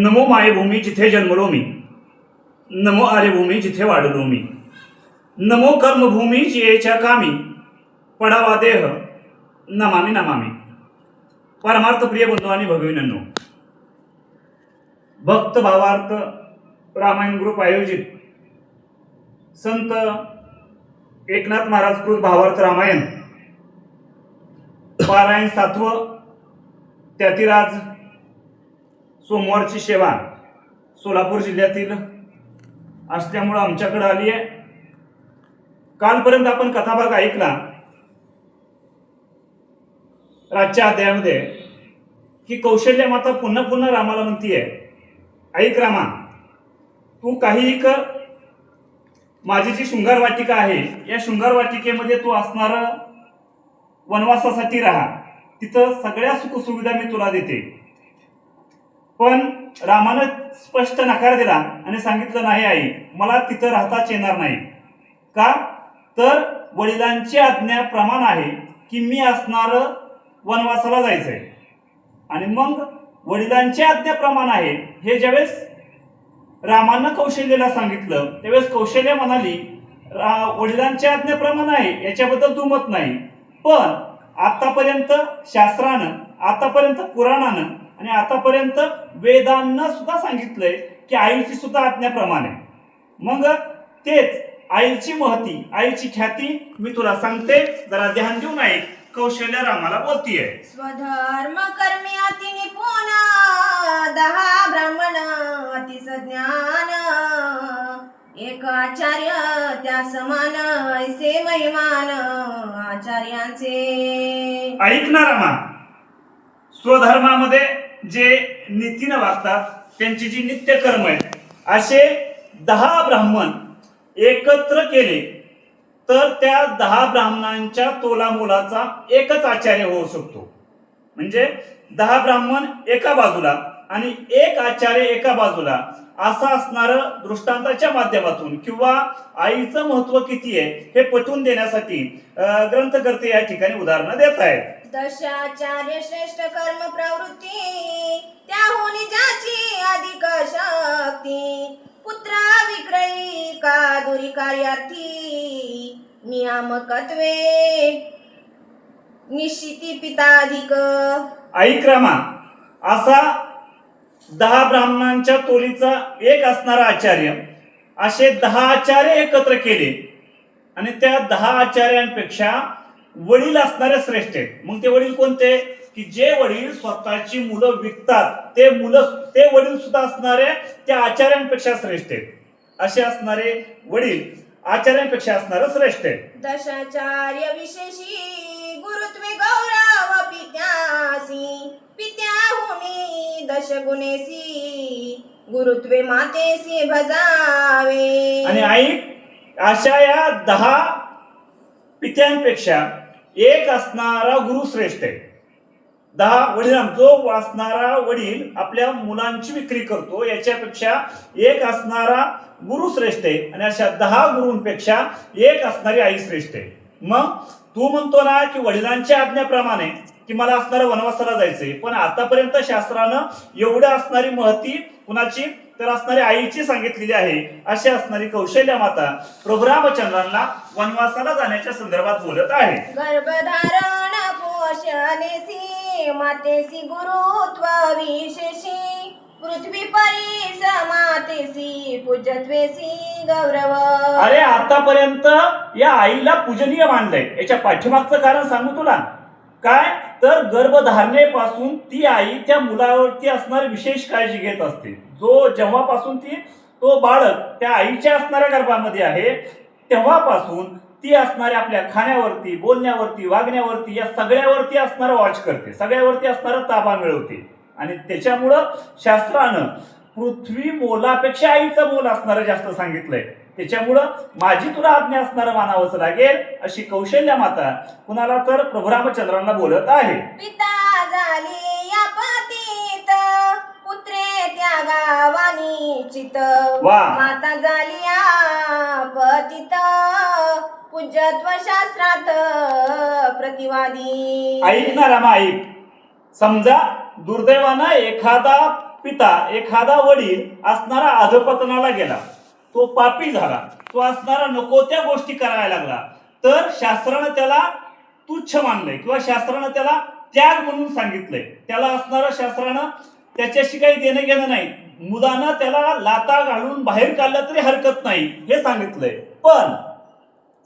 नमो मायभूमी जिथे जन्मलो मी, नमो आर्यभूमी जिथे वाढलो मी, नमो कर्मभूमी जियेच्या कामी, पडावा देह नमामि नमामि. परमार्थ प्रिय बंधू आणि भगिनींनो, भक्त भावार्थ रामायण ग्रुप आयोजित संत एकनाथ महाराज कृत भावार्थ रामायण पारायण 7वं, त्यातील आज सोमवारची सेवा सोलापूर जिल्ह्यातील असल्यामुळे आमच्याकडे आली आहे. कालपर्यंत आपण कथाभाग ऐकला. राजच्या अध्यायामध्ये की कौशल्य माता पुन्हा पुन्हा रामाला म्हणतीये, ऐक रामा, तू काहीही कर, माझी जी शृंगार वाटिका आहे या शृंगार वाटिकेमध्ये तू असणार वनवासासाठी राहा, तिथं सगळ्या सुखसुविधा मी तुला देते. पण रामानं स्पष्ट नकार दिला आणि सांगितलं, नाही आई, मला तिथं राहताच येणार नाही. का तर वडिलांची आज्ञा प्रमाण आहे की मी असणार वनवासाला जायचंय. आणि मग वडिलांची आज्ञा प्रमाण आहे हे ज्यावेळेस रामानं कौशल्याला सांगितलं त्यावेळेस कौशल्य म्हणाली, वडिलांच्या आज्ञेप्रमाणे आहे याच्याबद्दल दुमत नाही, पण आतापर्यंत शास्त्रानं, आतापर्यंत पुराणानं आणि आतापर्यंत वेदांना सुद्धा सांगितलंय की आईची सुद्धा आज्ञाप्रमाणे. मग तेच आईची महती, आईची ख्याती मी तुला सांगते, जरा ध्यान देऊन ऐक. कौशल्य रामाला बोलतीये, स्वधर्म कर्मी अति निपुण, 10 ब्राह्मण अति सज्ञान, एक आचार्य त्या समान, ऐसे महिमान आचार्यांचे. ऐक ना रामा, स्वधर्मामध्ये जे नीतीनं वागतात, त्यांची जी नित्य कर्म आहेत, असे 10 ब्राह्मण एकत्र केले तर त्या 10 ब्राह्मणांच्या तोलामोलाचा एकच आचार्य होऊ शकतो. म्हणजे 10 ब्राह्मण एका बाजूला आणि एक आचार्य एका बाजूला, असं असणारं दृष्टांताच्या माध्यमातून किंवा आईचं महत्व किती आहे हे पटवून देण्यासाठी ग्रंथकर्ते या ठिकाणी उदाहरणं देत आहेत. दशाचार्य श्रेष्ठ कर्म प्रवृत्ती, त्याहून ज्याची अधिक शक्ती, पुत्र विक्रयी का दुरी कार्यार्थी, नियामकत्वे निश्चिती पिताधिक. ऐक रामा, असा 10 ब्राह्मणांच्या तोलीचा एक असणारा आचार्य, असे 10 आचार्य एकत्र केले आणि त्या 10 आचार्यांपेक्षा वडील असणारे श्रेष्ठ आहेत. मग ते वडील कोणते? की जे वडील स्वतःची मुलं विकतात ते वडील सुद्धा असणारे त्या आचार्यांपेक्षा श्रेष्ठ आहेत. असे असणारे वडील आचार्यांपेक्षा असणारे श्रेष्ठ आहेत. दशाचार्य विशेषी गुरुत्वे गौरव पित्यासी, पित्याहुनी दशगुणेसी, गुरुत्वे मातेसी भजावे. आणि आई, अशा या 10 पित्यांपेक्षा एक असणारा गुरु श्रेष्ठ आहे. 10 वडील, जो असणारा वडील आपल्या मुलांची विक्री करतो याच्यापेक्षा एक असणारा गुरु श्रेष्ठ आहे. आणि अशा 10 गुरूंपेक्षा एक असणारी आई श्रेष्ठ आहे. मग तू म्हणतो ना की वडिलांच्या आज्ञेप्रमाणे की मला असणारं वनवासाला जायचंय, पण आतापर्यंत शास्त्रानं एवढं असणारी महती कुणाची तर असणारी आईची सांगितलेली आहे. अशी असणारी कौशल्य माता प्रभू रामचंद्रांना वनवासाला जाण्याच्या संदर्भात बोलत आहे. गर्भधारण पोषणेसी, मातेसी गुरुत्व विशेषी, पृथ्वी परी समातेसी, पूजत्वेसी गौरव. अरे आतापर्यंत या आईला पूजनीय मानलंय. याच्या पाठीमागचं कारण सांगू तुला. काय तर गर्भधारणेपासून ती आई त्या मुलावरती असणारी विशेष काळजी घेत असते. जेव्हापासून तो बाळक त्या आईच्या असणाऱ्या गर्भामध्ये आहे तेव्हापासून ती असणाऱ्या आपल्या खाण्यावरती, बोलण्यावरती, वागण्यावरती या सगळ्यावरती असणारं वॉच करते, सगळ्यावरती असणारा ताबा मिळवते. आणि त्याच्यामुळं शास्त्रानं पृथ्वी मोलापेक्षा आईचं मोल असणारं जास्त सांगितलंय. त्याच्यामुळं माझी तुला आज्ञा असणारं मानावंच लागेल, अशी कौशल्य माता कुणाला तर प्रभू रामचंद्रांना बोलत आहे. पिता झाली या पतीत, पुत्रे त्या गावानी चित, माता झाली या पतित, पूज्यत्व शास्त्रात प्रतिवादी. ऐक ना रामा, ऐक. समजा दुर्दैवानं एखादा पिता एखादा वडील असणारा अधपतनाला गेला, तो पापी झाला, तो असणारा नको त्या गोष्टी करायला लागला, तर शास्त्रानं त्याला तुच्छ मानलंय किंवा शास्त्रानं त्याला त्याग म्हणून सांगितलंय. त्याला असणारं शास्त्रानं त्याच्याशी काही देणं घेणं नाही, मुलानं त्याला लाता घालून बाहेर काढलं तरी हरकत नाही हे सांगितलंय. पण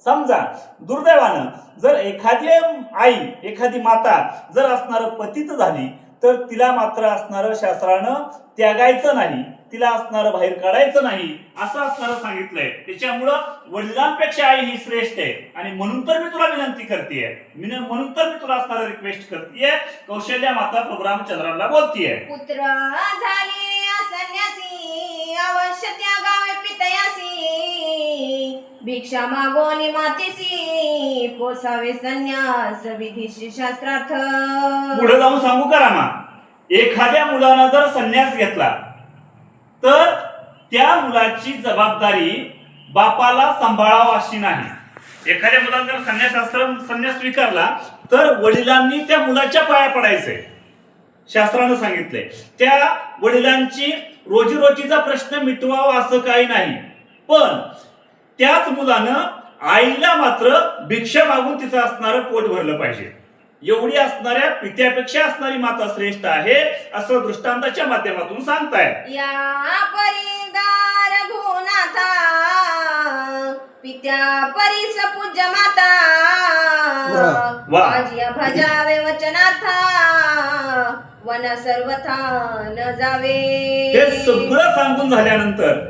समजा दुर्दैवानं जर एखादी आई, एखादी माता जर असणारं पतित झाली, तर तिला मात्र असणारं शास्त्रानं त्यागायचं नाही, तिला असणारं बाहेर काढायचं नाही असं असणारं सांगितलंय. त्याच्यामुळं वडिलांपेक्षा आई ही श्रेष्ठ आहे. आणि म्हणून तर मी तुला विनंती करतेय, म्हणून तर मी तुला असणारं रिक्वेस्ट करतेय, कौशल्या माता प्रभू रामचंद्राला बोलतीये. पुत्र झाले संन्यासी अवश्य त्यागावे पितयासी, भिक्षा मागोनी मातेसी पोसावे संन्यास विधीशी शास्त्रार्थ. पुढे जाऊन सांगू का रामा, एखाद्या मुलानं जर संन्यास घेतला तर त्या मुलाची जबाबदारी बापाला सांभाळावं अशी नाही. एखाद्या मुलानं जर संन्यास स्वीकारला तर वडिलांनी त्या मुलाच्या पाया पडायचंय. शास्त्रानं सांगितलंय त्या वडिलांची रोजीरोटीचा प्रश्न मिटवावा असं काही नाही, पण त्याच मुलानं आईला मात्र भिक्षा मागून तिचं असणारं पोट भरलं पाहिजे. एवढी असणाऱ्या पित्यापेक्षा असणारी माता श्रेष्ठ आहे असं दृष्टांताच्या माध्यमातून सांगताय. या परिदार भुनाथा पित्या परिस पूज्य माता, माझी भजावे वचनाथा वन सर्वथा न जावे. हे सगळं सांगून झाल्यानंतर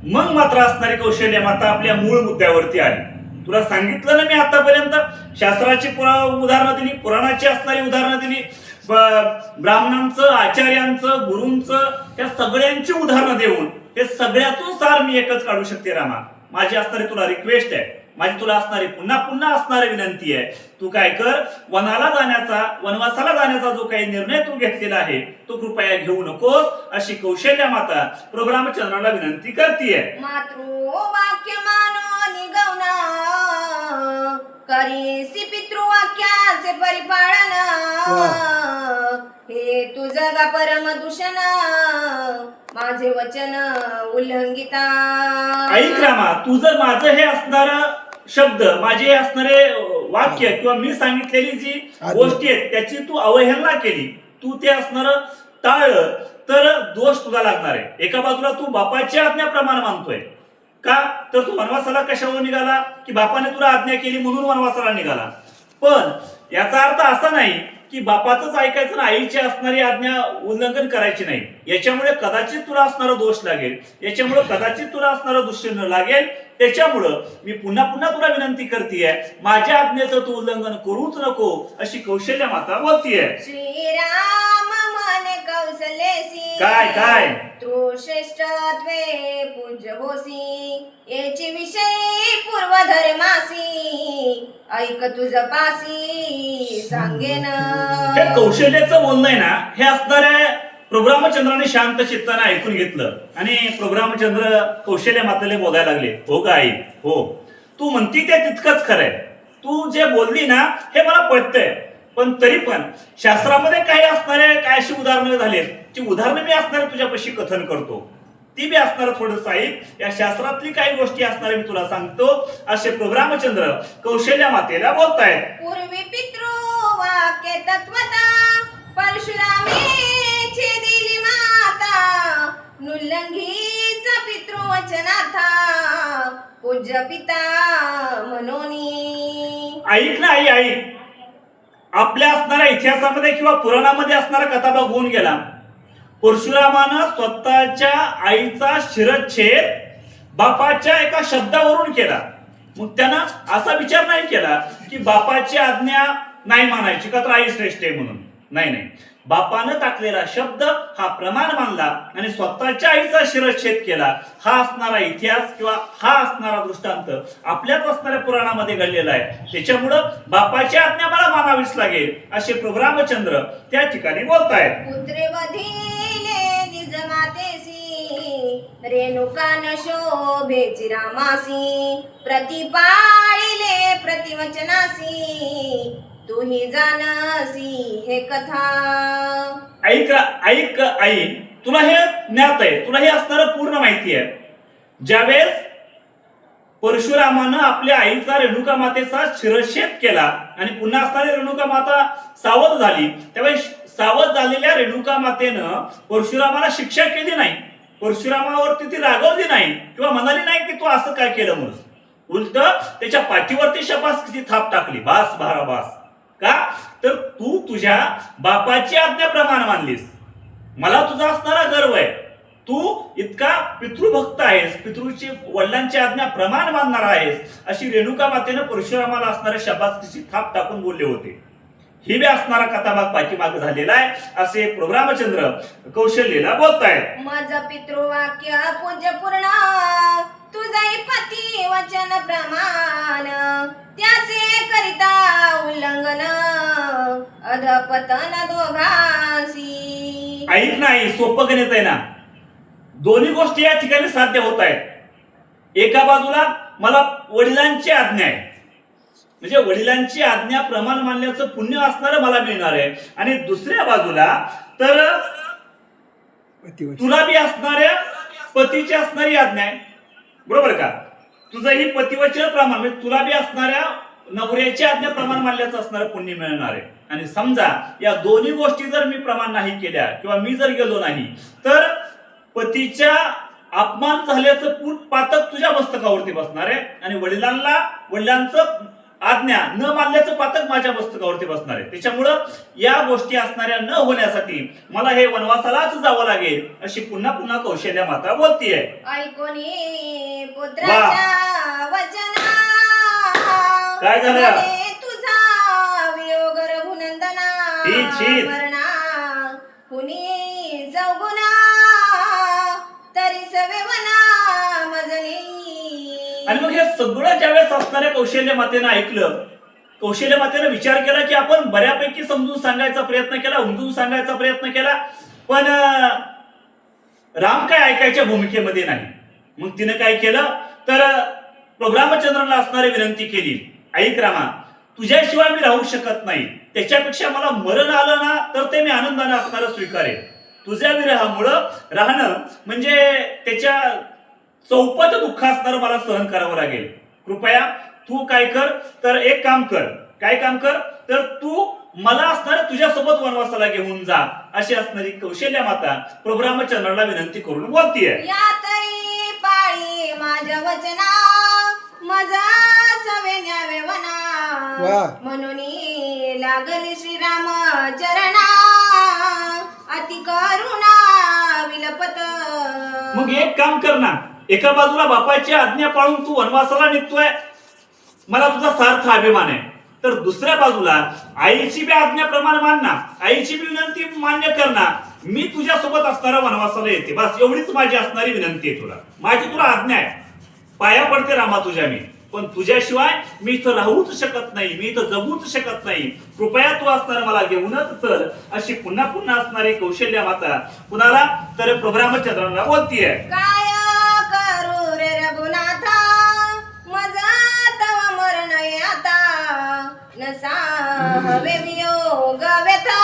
मग मात्र असणारी कौशल्या माता आपल्या मूळ मुद्द्यावरती आली. तुला सांगितलं ना मी आतापर्यंत शास्त्राची उदाहरणं दिली, पुराणाची असणारी उदाहरणं दिली, ब्राह्मणांचं, आचार्यांचं, गुरूंचं, त्या सगळ्यांची उदाहरणं देऊन हे सगळ्यातून सार मी एकच काढू शकते रामा. माझी असणारी तुला रिक्वेस्ट आहे, माझी तुला असणारी पुन्हा पुन्हा असणारी विनंती आहे, तू काय कर, वनवासाला जाण्याचा जो काही निर्णय तू घेतलेला आहे तो कृपया घेऊ नकोस अशी कौशल्या माता प्रभू रामचंद्राला विनंती करतीये. मातृवाक्य मानो निगवना करीसी पितृवाक्याचे परिपालन, हे तू जगा परम दूषण माझे वचन उल्लंघिता. ऐक रामा, तुझं माझं हे असणार शब्द, माझे हे असणारे वाक्य किंवा मी सांगितलेली जी गोष्टी आहेत त्याची तू अवहेलना केली, तू ते असणार टाळलं तर दोष तुला लागणार आहे. एका बाजूला तू बापाच्या आज्ञाप्रमाणे मानतोय का, तर तू वनवासाला कशावर निघाला की बापाने तुला आज्ञा केली म्हणून वनवासाला निघाला. पण याचा अर्थ असा नाही की बापाचंच ऐकायचं ना, आईची असणारी आज्ञा उल्लंघन करायची नाही. याच्यामुळे कदाचित तुला असणारा दोष लागेल, याच्यामुळे कदाचित तुला असणारं दुष्यन्न लागेल. त्याच्यामुळं मी पुन्हा पुन्हा तुला विनंती करतेय, माझ्या आज्ञेचं तू उल्लंघन करूच नको अशी कौशल्या माता बोलतीये. श्रीराम म्हणे कौशलेसी काय तू श्रेष्ठत्वे पूज्य होसी, याची विषयी पूर्व धर्मासी ऐक तुझ पासी सांगेन. हे कौशल्याचं बोलणं आहे ना, हे असणाऱ्या प्रभू रामचंद्राने शांत चित्ताने ऐकून घेतलं आणि प्रभू रामचंद्र कौशल्या मातेला बोलायला लागले. हो का आई, हो तू म्हणती ते तितकंच खरंय, तू जे बोलली ना हे मला पटतंय, पण तरी पण शास्त्रामध्ये काही असणारे काय अशी उदाहरणं झाली, ती उदाहरणं मी असणारे तुझ्यापाशी कथन करतो, ती बी असणार थोडंसं ऐक. या शास्त्रातली काही गोष्टी असणारे मी तुला सांगतो असे प्रभू रामचंद्र कौशल्या मातेला बोलतायत. पूर्वी पितृ वाक्य तत्वता परशुरामेची दिली माता, नुल्लंघीच पितृवचनाथा पूज्य पिता मनोनी. ऐक ना आई, ऐक. आपल्या असणाऱ्या इतिहासामध्ये किंवा पुराणामध्ये असणारा कथा बघून गेला, परशुरामानं स्वतःच्या आईचा शिरच्छेद बापाच्या एका शब्दावरून केला. मग त्यानं असा विचार नाही केला की बापाची आज्ञा नाही मानायची का तर आई श्रेष्ठ आहे म्हणून. नाही, बापानं टाकलेला शब्द हा प्रमाण मानला आणि स्वतःच्या आईचा शिरच्छेद केला. हा असणारा इतिहास किंवा हा असणारा दृष्टांत आपल्याच असणाऱ्या पुराणामध्ये घडलेला आहे. त्याच्यामुळं बापाची आज्ञा मला मानावीच लागेल असे प्रभू रामचंद्र त्या ठिकाणी बोलतायत. पुत्रे वधिले निज मातेसी, रेणुकान शोभेची रामासी, प्रतिपाळिले प्रतिवचनासी, तूही जानसी हे कथा. ऐक आई, तुला हे ज्ञात आहे, तुला हे असणारं पूर्ण माहिती आहे. ज्यावेळेस परशुरामानं आपल्या आईचा रेणुका मातेचा शिरच्छेद केला आणि पुन्हा असणारी रेणुका माता सावध झाली, त्यावेळेस सावध झालेल्या रेणुका मातेनं परशुरामाला शिक्षा केली नाही, परशुरामावरती ती रागवली नाही किंवा म्हणाली नाही की तू असं काय केलं म्हणून. उलट त्याच्या पाठीवरती शबासकीची थाप टाकली, बास भारा बास. का तर तू तुझ्या बापाची आज्ञाप्रमाणे मानलीस, मला तुझा असणारा गर्व आहे, तू इतका पितृभक्त आहेस, पितृची वडिलांची आज्ञा प्रमाण मानणार आहेस, अशी रेणुका मातेनं परशुरामाला असणाऱ्या शबासकीची थाप टाकून बोलले होते. ही बी असणारा कथाभाग पाठीमाग झालेला आहे असे प्रभू रामचंद्र कौशल्येला बोलतायत. माझं पितृवाक्य पूज्य पूर्ण, तुझे पती वचन प्रमाण, त्याचे करिता उल्लंघन, अधपतन दोघांसी. ऐक नाही, सोपं गणित आहे ना. दोन्ही गोष्टी या ठिकाणी साध्य होत आहेत. एका बाजूला मला वडिलांची आज्ञा आहे, म्हणजे वडिलांची आज्ञा प्रमाण मानण्याचं पुण्य असणारं मला मिळणार आहे, आणि दुसऱ्या बाजूला तर तुला बी असणाऱ्या पतीची असणारी आज्ञा आहे, बरोबर का. तुझंही पतिवचन प्रमाण म्हणजे तुला बी असणाऱ्या नवऱ्याची आज्ञा प्रमाण मानल्याचं असणारं पुण्य मिळणार आहे. आणि समजा या दोन्ही गोष्टी जर मी प्रमाण नाही केल्या किंवा मी जर गेलो नाही तर पतीच्या अपमान झाल्याचं पातक तुझ्या मस्तकावरती बसणार आहे, आणि वडिलांचं आज्ञा न मानल्याचं पातक माझ्या मस्तकावरती बसणार आहे. त्याच्यामुळं या गोष्टी असणाऱ्या न होण्यासाठी मला हे वनवासालाच जावं लागेल अशी पुन्हा पुन्हा कौशल्या माता बोलतीये. ऐकोनी पुत्राच्या वचना, काय झालं? तुझा वियोग रघुनंदना, हीच. मरणा कुणी चौगुना, तरी सवेवना मजनी. आणि मग हे सगळं ज्यावेळेस असणाऱ्या कौशल्य मातेनं ऐकलं, कौशल्य मातेनं विचार केला की आपण बऱ्यापैकी समजून सांगायचा प्रयत्न केला, उमजून सांगायचा प्रयत्न केला, पण राम काय ऐकायच्या भूमिकेमध्ये नाही. मग तिनं काय केलं तर प्रभू रामचंद्रांना असणारी विनंती केली, ऐक रामा, तुझ्याशिवाय मी राहू शकत नाही, त्याच्यापेक्षा मला मरण आलं ना तर ते मी आनंदाने असणारं स्वीकारेन. तुझ्या विरहामुळं राहणं म्हणजे त्याच्या चौपट दुःख असणारं मला सहन करावं लागेल. कृपया तू काय कर तर एक काम कर. काय काम कर तर तू मला असणाऱ्या तुझ्यासोबत वनवासाला घेऊन जा अशी असणारी कौशल्या माता प्रभू रामचंद्राला विनंती करून बोलतीये. यातही पाळी माझ्या वचना, माझा सवे न्यावे वना, म्हणून लागली श्रीराम चरणा, अति करुणा विलपत. मग एक काम कर ना, एका बाजूला बापाची आज्ञा पाळून तू वनवासाला निघतोय, मला तुझा सार्थ अभिमान आहे, तर दुसऱ्या बाजूला आईची बी आज्ञाप्रमाणे मान ना, आईची बी विनंती मान्य कर ना, मी तुझ्या सोबत असणारा वनवासाला येते, बस एवढीच माझी असणारी विनंती आहे तुला. माझी तुला आज्ञा आहे, पाया पडते रामा तुझ्या मी, पण तुझ्याशिवाय मी इथं राहूच शकत नाही, मी इथं जगूच शकत नाही, कृपया तू असणार मला घेऊनच चल अशी पुन्हा पुन्हा असणारी कौशल्या माता कुणाला तर प्रभू रामचंद्रांना बोलतीये. काय करू रे रघुनाथा, माझा तव मरण आता, नसा हवे वियोग व्यथा,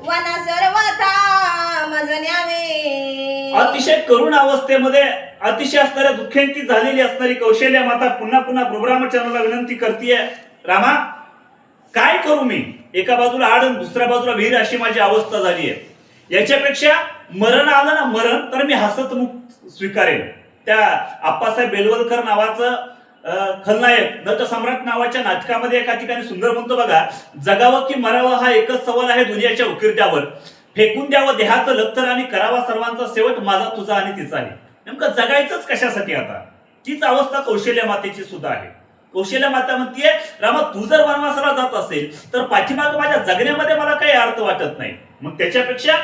वन सर्वथा मज न्यावे. अतिशय करुण अवस्थेमध्ये अतिशय असणाऱ्या दुःखांती झालेली असणारी कौशल्या माता पुन्हा पुन्हा प्रभू रामचंद्राला विनंती करतीये, रामा काय करू मी, एका बाजूला आड आणि दुसऱ्या बाजूला विहीर अशी माझी अवस्था झाली आहे, याच्यापेक्षा मरण आलं ना मरण तर मी हसतमुख स्वीकारेन. त्या आप्पासाहेब बेलवलकर नावाचं खलनायक नटसम्राट नावाच्या नाटकामध्ये एका ठिकाणी सुंदर म्हणतो बघा, जगावं की मरावं हा एकच सवाल आहे दुनियाच्या उकिरड्यावर, फेकून द्यावं देहाचं लक्तर आणि करावा सर्वांचा शेवट माझा तुझा आणि तिचा आहे. नेमकं जगायचंच कशासाठी आता, तीच अवस्था कौशल्या मातेची सुद्धा आहे. कौशल्या माता म्हणतीये, रामा तू जर वनवासाला जात असेल तर पाठीमाग माझ्या जगण्यामध्ये मला काही अर्थ वाटत नाही, मग त्याच्यापेक्षा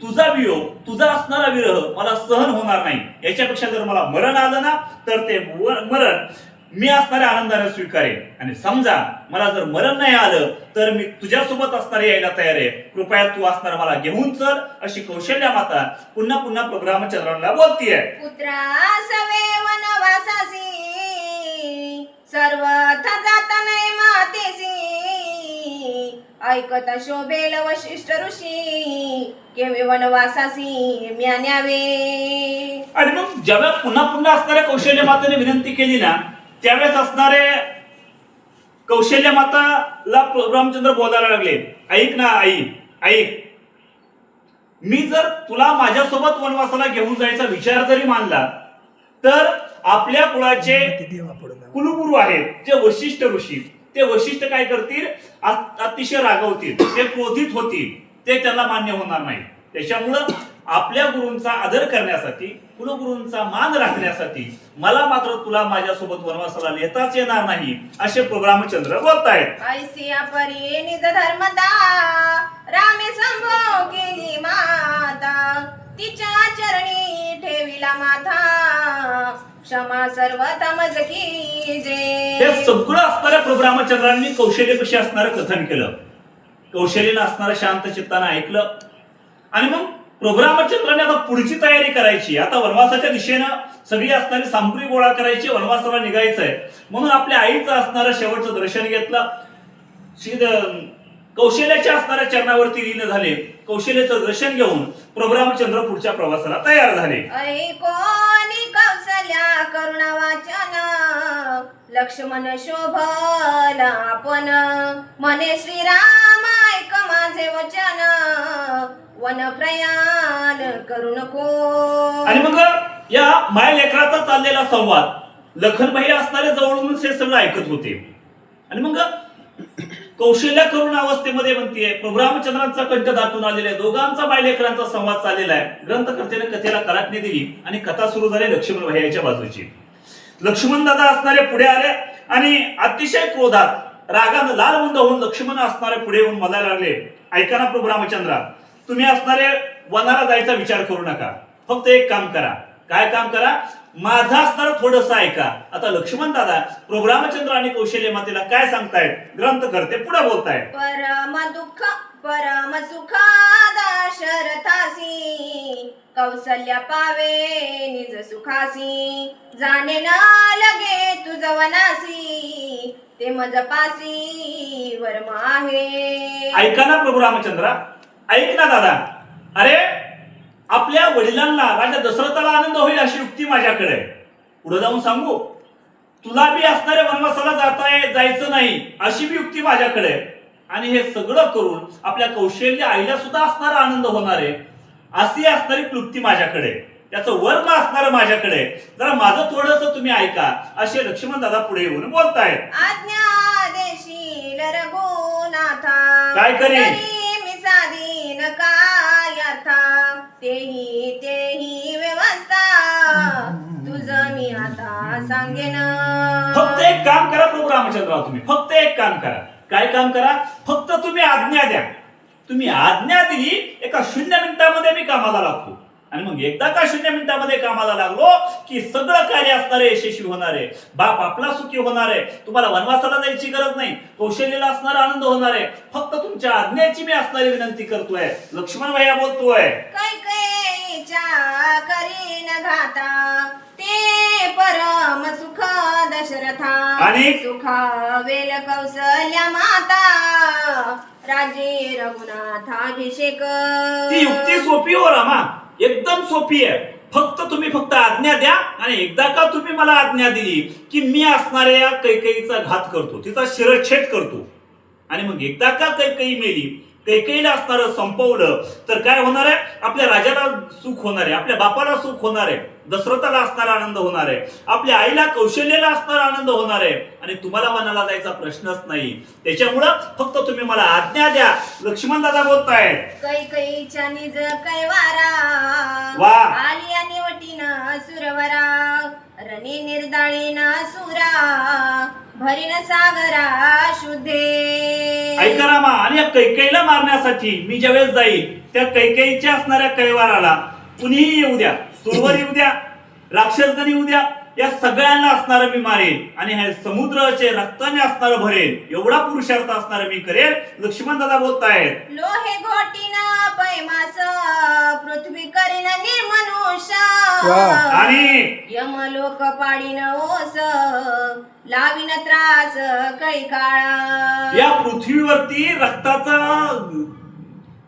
तुझा वियोग, तुझा असणारा विरह मला सहन होणार नाही, याच्यापेक्षा जर मला मरण आलं ना तर ते मरण मी असणाऱ्या आनंदाने स्वीकारेन, आणि समजा मला जर मरण नाही आलं तर मी तुझ्यासोबत असणारे यायला तयार आहे, कृपया तू असणार मला घेऊन चल अशी कौशल्या माता पुन्हा पुन्हा प्रभू रामचंद्रांना बोलतीये. पुत्रा सवे वनवासासी, सर्वथा जाता नाही मातेसी, ऐकता शोभेल वशिष्ठ ऋषी, केवे वनवासासी म्या न्यावे. आणि मग जेव्हा पुन्हा पुन्हा असणाऱ्या कौशल्य मातेने विनंती केली ना, त्यावेळेस असणारे कौशल्य माताला रामचंद्र बोलायला लागले, ऐक ना आई, ऐक, मी जर तुला माझ्यासोबत वनवासाला घेऊन जायचा विचार जरी मानला तर आपल्या कुळाचे कुलगुरू आहेत जे वशिष्ठ ऋषी, ते वशिष्ठ काय करतील, अतिशय रागवतील, ते क्रोधित होतील, ते त्यांना मान्य होणार नाही. त्याच्यामुळं आपल्या गुरूंचा आदर करण्यासाठी, कुलगुरूंचा मान राखण्यासाठी मला मात्र तुला माझ्यासोबत वनवासाला नेताच येणार नाही, असे प्रभू रामचंद्र बोलतायत. ऐसिया परी निज धर्मता रामे संभव केली माता, तिच्या चरणी ठेविला माथा, क्षमा सर्व तमज की हे जे. सगळं असणाऱ्या प्रभू रामचंद्रांनी कौशल्यकशी असणारं कथन केलं, कौशल्यनं असणारं शांत चित्तानं ऐकलं. आणि मग प्रभू रामचंद्रांनी आता पुढची तयारी करायची, आता वनवासाच्या दिशेनं सगळी असणारी सामग्री गोळा करायची, वनवासाला निघायचंय. म्हणून आपल्या आईचं असणारं शेवटचं दर्शन घेतलं, कौशल्याच्या असणाऱ्या चरणावरती लीन झाले. कौशल्याचं दर्शन घेऊन प्रभू रामचंद्र पुढच्या प्रवासाला तयार झाले. ऐकोनी कौसल्या करुणा वाचन, लक्ष्मण शोभला आपण, म्हणे श्रीराम ऐक माझे वचन, वन प्रयाण करू नको. आणि मग या माय लेकराचा चाललेला संवाद लखनबाई असणारे जवळून हे सगळं ऐकत होते. आणि मग कौशल्या करुण अवस्थेमध्ये म्हणतीये, प्रभू रामचंद्रांचा कंठ दाटून आलेला आहे, दोघांचा माय लेकरांचा संवाद चाललेला आहे. ग्रंथकर्त्याने कथेला कलाटणी दिली आणि कथा सुरू झाली लक्ष्मण भैयाच्या बाजूची. लक्ष्मण दादा असणारे पुढे आले आणि अतिशय क्रोधात रागानं लालबुंद होऊन लक्ष्मण असणारे पुढे येऊन म्हणायला लागले, ऐका ना प्रभू रामचंद्रा, तुम्ही असणारे वनाला जायचा विचार करू नका, फक्त एक काम करा. काय काम करा? माझा असणार थोडंसं ऐका. आता लक्ष्मण दादा प्रभू रामचंद्र आणि कौशल्य मातेला काय सांगतायत, ग्रंथकर्ते पुढे बोलतायत. परम दुःख परम सुख दशरथासी, कौसल्या पावे निज सुखासी, जाणे न लगे तुझ वनासी, ते मज पासी वर्म आहे. ऐका ना प्रभू रामचंद्रा, ऐक ना दादा, अरे आपल्या वडिलांना राजा दशरथाला आनंद होईल अशी युक्ती माझ्याकडे आहे. पुढे जाऊन सांगू, तुला बी असणाऱ्या वनवासाला जायचं नाही अशी बी युक्ती माझ्याकडे आहे. आणि हे सगळं करून आपल्या कौशल्य आईला सुद्धा असणारा आनंद होणार आहे अशी असणारी क्लुप्ती माझ्याकडे, त्याचं वर्म असणार माझ्याकडे, जरा माझं थोडंसं तुम्ही ऐका, असे लक्ष्मण दादा पुढे येऊन बोलतायत. आज्ञा देशील रघुनाथा, काय करीन? मी साधीन काय अर्था, तेही तेही व्यवस्था तुझ मी आता सांगेन. फक्त एक काम करा प्रभू रामचंद्र, तुम्ही फक्त एक काम करा. काय काम करा? फक्त तुम्ही आज्ञा द्या. तुम्ही आज्ञा दिली, एका 0 मिनिटामध्ये मी कामाला लागतो. आणि मग एकदा का 0 मिनिटामध्ये कामाला लागलो की सगळं कार्य असणारे यशस्वी होणार आहे, बाप आपला सुखी होणार आहे, तुम्हाला वनवासाला जायची गरज नाही, कौशल्याला असणारा आनंद होणार आहे. फक्त तुमच्या आज्ञेची मी असणारी विनंती करतोय. लक्ष्मण भैया बोलतोय, कैकेयीच्या करीन घाता, ते परम सुख दशरथा, आणि सुखावेल कौसल्या माता, राजे रघुनाथाभिषेक. ती युक्ती सोपी हो रामा, एकदम सोपी आहे. फक्त आज्ञा द्या. आणि एकदा का तुम्ही मला आज्ञा दिली की मी असणाऱ्या कैकेयीचा घात करतो, तिचा शिरच्छेद करतो. आणि मग एकदा का कैकेयी मेली, कैकेयीला असणारं संपवलं तर काय होणार आहे? आपल्या राजाला सुख होणार आहे, आपल्या बापाला सुख होणार आहे, दशरथाला असणारा आनंद होणार आहे, आपल्या आईला कौशल्याला असणारा आनंद होणार आहे, आणि तुम्हाला वनाला जायचा प्रश्नच नाही. त्याच्यामुळं फक्त तुम्ही मला आज्ञा द्या. लक्ष्मण दादा बोलतायत. कैकेयीच्या निज कैवारा, वा. आली आणि वटीन सुरवरा, रणी निर्दाळीन सुरा, भरीन सागरा शुद्धे. ऐका रामा, आणि या कैकेयीला मारण्यासाठी मी ज्यावेळेस जाईल त्या कैकेयीच्या असणाऱ्या कैवाराला कुणीही येऊ द्या, सुरवर येऊ द्या, राक्षसगण येऊ द्या, या सगळ्यांना असणारं मी मारेन आणि हे समुद्राचे रक्ताने असणारं भरेन, एवढा पुरुषार्थ असणारं मी करेन. लक्ष्मण दादा बोलतायत. लोहे घोटीन पैमास, पृथ्वी करीन निर्मनुष्य, आणि यमलोक पाडीन ओस, लावीन त्रास कळी काळा. या पृथ्वीवरती रक्ताचा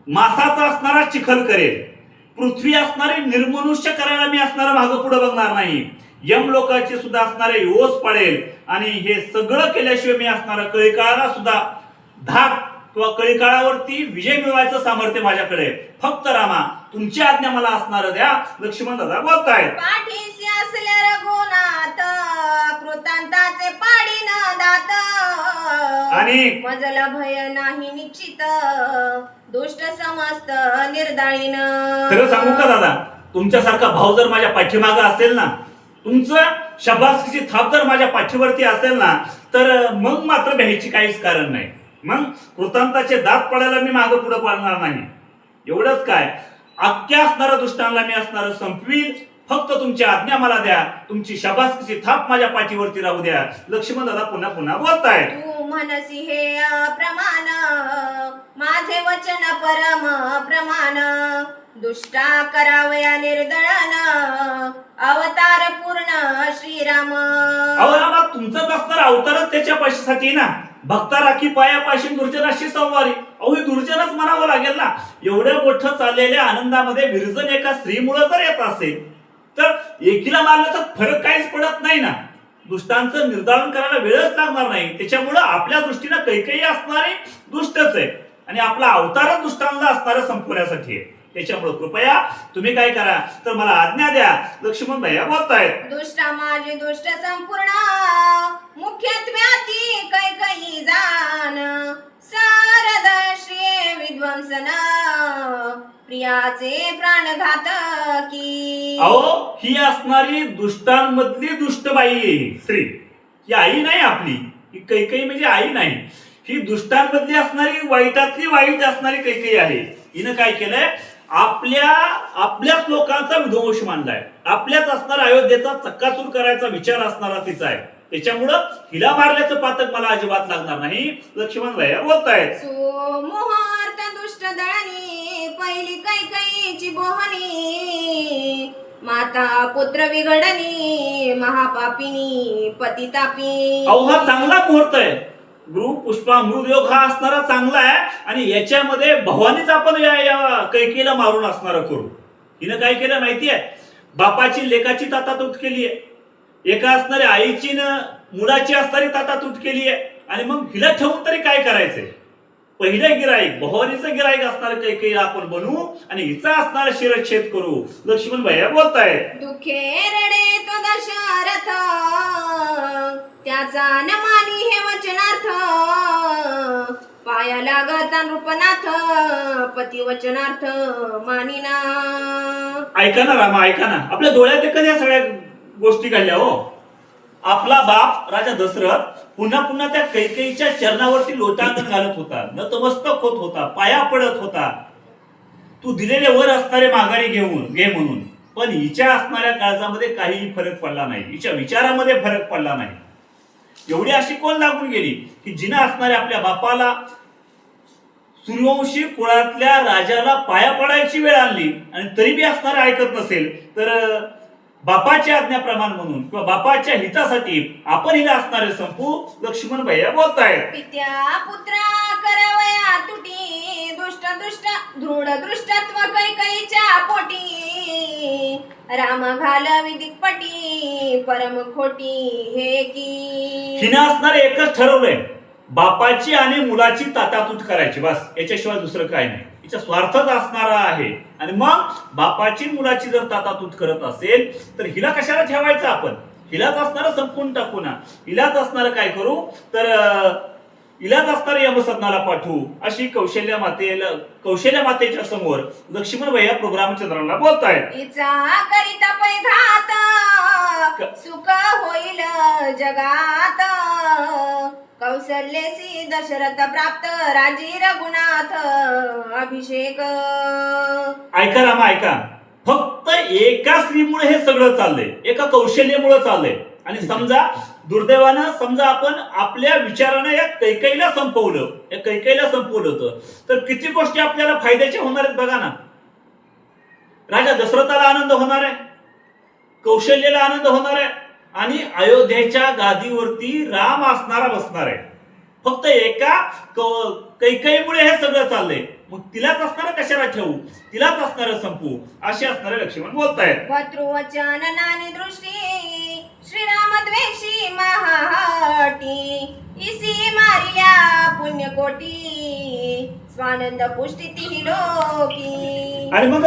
मासाचा असणारा चिखल करेल, पृथ्वी असणारी निर्मनुष्य करायला मी असणारा मागं पुढे बघणार नाही, यम लोकांची सुद्धा असणारे ओस पडेल आणि हे सगळं केल्याशिवाय मी असणारा कळीकाळाला सुद्धा धाक किंवा कळीकाळावरती विजय मिळवायचं सामर्थ्य माझ्याकडे आहे. फक्त रामा तुमची आज्ञा मला असणार द्या. लक्ष्मण दादा बोलतायत. पाठीशी असल्या रघुनाथ कृतांताचे पाडीन दात आणि मजला भय नाही निश्चित दुष्ट समस्त निर्दाळीन. खरं सांगू का दादा, तुमच्यासारखा भाव जर माझ्या पाठीमागं असेल ना, तुमचं शबासकीची थाप जर माझ्या पाठीवरती असेल ना, तर मग मात्र भ्यायची काहीच कारण नाही. मग कृतांताचे दात पडायला मी मागं पुढे पडणार नाही. एवढंच काय, अख्ख्या असणाऱ्या दुष्टांना मी असणारं संपवील. फक्त तुमची आज्ञा मला द्या, तुमची शबासकीची थाप माझ्या पाठीवरती राहू द्या. लक्ष्मण दादा पुन्हा पुन्हा बोलतायत. तू म्हणसी हे प्रमाण माझे वचन परम प्रमाण दुष्टा करावया निर्दळन अवतार पूर्ण श्रीराम. अहो रामा, तुमचाच असणार अवतारच त्याच्या पाशीसाठी ना. भक्ता राखी पायापाशी दुर्जनाशी संवारी. अहो हे दुर्जनच म्हणावं लागेल ना. एवढं मोठं चाललेल्या आनंदामध्ये विरजन एका स्त्रीमुळे जर येत असेल तर एकीला मारलं तर फरक काहीच पडत नाही ना. दुष्टांचं निर्धारण करायला वेळच लागणार नाही. त्याच्यामुळं आपल्या दृष्टीनं कैकेयी असणारे दुष्टच आहे आणि आपला अवतारच दुष्टांना असणारं संपवण्यासाठी आहे. त्याच्यामुळे कृपया तुम्ही काय करा तर मला आज्ञा द्या. लक्ष्मण भैया बोलतायत. दुष्टा माझे दुष्ट संपूर्ण मुख्यत्वे अति कैकयी जाण सारद श्री विध्वंसन प्रियाचे प्राणघातकी. अहो ही असणारी दुष्टांमधली दुष्टबाई आहे स्त्री. ही आई नाही आपली. ही कैकेयी म्हणजे आई नाही. ही दुष्टांमधली असणारी वाईटातली वाईट असणारी कैकेयी आहे. हिनं काय केलंय, आपल्याच लोकांचा विध्वंस मांडलाय. आपल्याच असणारा अयोध्येचा चक्काचूर करायचा विचार असणारा तिचा आहे. त्याच्यामुळं हिला मारल्याचं पातक मला अजिबात लागणार नाही. लक्ष्मण भैया बोलतायत. सुमुहूर्त दुष्ट दळणी पहिली कैकयीची बोहणी माता पुत्र विघडणी महापापिनी पतितापी. अहो हा चांगला मुहूर्त आहे. गुरु पुष्पामृत योग हा असणारा चांगला आहे आणि याच्यामध्ये भवानीच आपण या कैकेयीला मारून असणारा करू. हिनं काय केलं माहितीये, बापाची लेकाची ताटातूट केली आहे, एका असणाऱ्या आईची न मुलाची असणारी ताटातूट केली आहे आणि मग हिला ठेवून तरी काय करायचंय. पहिलं गिराईक भवानीचं गिराईक असणार कैकेयीला आपण बनवू आणि हिचा असणारा शिरच्छेद करू. लक्ष्मण भैया बोलतायत. दुखे रडे तो दशरथ त्याचा न मानी हे वचनार्थ पाया लागता नृपनाथ पती वचनार्थ मानिना. ऐका ना रामा, ऐका ना. आपल्या डोळ्यात एकच या सगळ्या गोष्टी घडल्या हो. आपला बाप राजा दशरथ पुन्हा पुन्हा त्या कैकेयीच्या चरणावरती लोटांगण घालत होता, नतमस्तक होत होता, पाया पडत होता. तू दिलेले वर असणारे माघारी घे म्हणून. पण हिच्या असणाऱ्या काळजामध्ये काहीही फरक पडला नाही. हिच्या विचारामध्ये फरक पडला नाही. एवढी अशी कोण लागून गेली की जिनं असणाऱ्या आपल्या बापाला सूर्यवंशी कुळातल्या राजाला पाया पडायची वेळ आणली आणि तरी बी असणारे ऐकत नसेल तर बापाची आज्ञाप्रमाण म्हणून किंवा बापाच्या हितासाठी आपण हिला असणारे संपू. लक्ष्मण भैया बोलतायत. पित्या पुत्रा करावया तुटी दुष्ट दुष्ट दृढ दृष्टत्व कैकयीच्या पोटी राम घाल विदिकपटी परम खोटी हे की. हिनं असणारे एकच ठरवलंय, बापाची आणि मुलाची ताटातूट करायची. बस, याच्याशिवाय दुसरं काय नाही. हिचा स्वार्थच असणारा आहे आणि मग बापाची मुलाची जर ताटातूट करत असेल तर हिला कशाला ठेवायचं आपण. हिलाच असणारं संपून टाकू ना. हिलाच असणारं काय करू तर हिलाच असणारं यमसदनाला पाठवू. अशी कौशल्य मातेच्या समोर लक्ष्मण भैया प्रोग्रामचंद्रांना बोलतायत. हिचा करिता पैघात सुख होईल जगात कौशल्यसी दशरथ प्राप्त राजी रघुनाथ अभिषेक. ऐका रामा, ऐका. फक्त एका स्त्रीमुळे हे सगळं चाललंय, एका कौशल्यामुळे चाललंय. आणि समजा दुर्दैवानं समजा आपण आपल्या विचारानं या कैकेयीला संपवलं होतं तर किती गोष्टी आपल्याला फायद्याच्या होणार आहेत बघा ना. राजा दशरथाला आनंद होणार आहे, कौशल्याला आनंद होणार आहे आणि अयोध्येच्या गादीवरती राम असणारा बसणार आहे. फक्त एका कैकेयीमुळे हे सगळं चाललंय. मग तिलाच असणारं कशाला ठेवू, तिलाच असणारं संपू, असे असणारे लक्ष्मण बोलतायत. भद्रुवचन नानी दृष्टी श्रीराम द्वेषी महाटी इसी मारिया पुण्यकोटी स्वानंद पुष्टी ती लोकी. आणि मग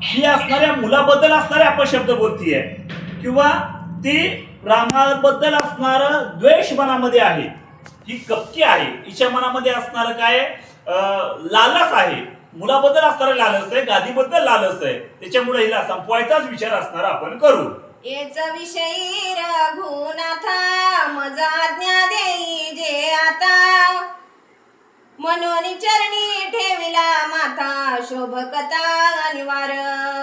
ही असणाऱ्या मुलाबद्दल असणारे अपशब्द बोलतीये किंवा ती रामाबद्दल असणार द्वेष मनामध्ये आहे, ही कपटी आहे, हिच्या मनामध्ये असणार काय लालच आहे, मुलाबद्दल असणारं लालच आहे, गादीबद्दल लालच आहे, त्याच्यामुळे हिला संपवायचाच विचार असणार आपण करू. येच विषयी रघुनाथा मज आज्ञा देई जे आता म्हणून चरणी ठेविला माथा शोभकता निवार.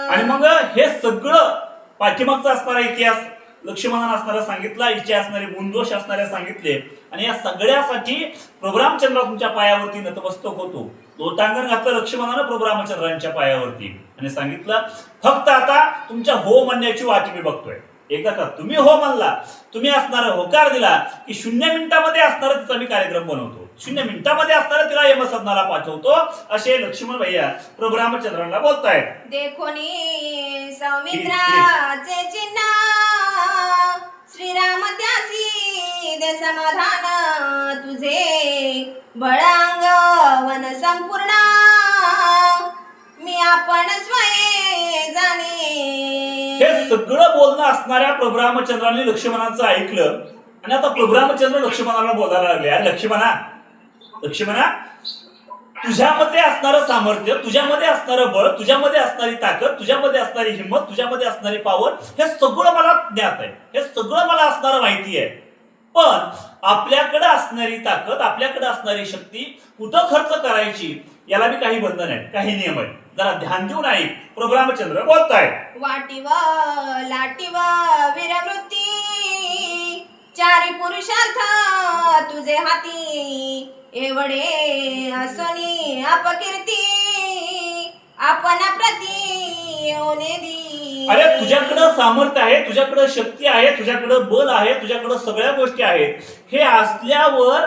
आणि मग हे सगळं पाठीमागचा असणारा इतिहास लक्ष्मणानं असणारा सांगितला, हिचे असणारे गुणदोष असणारे सांगितले आणि या सगळ्यासाठी प्रभू रामचंद्र तुमच्या पायावरती नतमस्तक होतो. लोटांगण घातलं लक्ष्मणानं प्रभू रामचंद्रांच्या पायावरती आणि सांगितलं फक्त आता तुमच्या हो म्हणण्याची वाट मी बघतोय. एकदा का तुम्ही हो म्हणला, तुम्ही असणारा होकार दिला की 0 मिनिटामध्ये असणारा तिचा मी कार्यक्रम बनवतो, 0 मिनिटामध्ये असणारा तिला यमसदनाला पाठवतो, असे लक्ष्मण भैया प्रभू रामचंद्रांना बोलतायत. देखोनी सौमित्राचे चिन्ह श्रीराम त्यासी दे समाधान तुझे बळांग वन संपूर्ण मी आपण स्वये जाणे. हे सगळं बोलणं असणाऱ्या प्रभू रामचंद्रांनी लक्ष्मणाचं ऐकलं आणि आता प्रभू रामचंद्र लक्ष्मणाला बोलायला लागले, अरे लक्ष्मणा तुझ्यामध्ये असणारं सामर्थ्य, तुझ्यामध्ये असणारं बळ, तुझ्यामध्ये असणारी ताकद, तुझ्यामध्ये असणारी हिंमत, तुझ्यामध्ये असणारी पावर, हे सगळं मला ज्ञात आहे, हे सगळं मला असणारं माहिती आहे. पण आपल्याकडे असणारी ताकद, आपल्याकडे असणारी शक्ती कुठं खर्च करायची याला बी काही बंधन आहेत, काही नियम आहेत. जरा ध्यान देऊन ऐक, प्रभू रामचंद्र बोलताय. वाटीव लाटीव वीरवृत्ती चारी पुरुषार्थ तुझे हाती एवढे असोनी अपकीर्ती आपण प्रती येऊने दी. अरे तुझ्याकडं सामर्थ्य आहे, तुझ्याकडं शक्ती आहे, तुझ्याकडं बल आहे, तुझ्याकडं सगळ्या गोष्टी आहेत, हे असल्यावर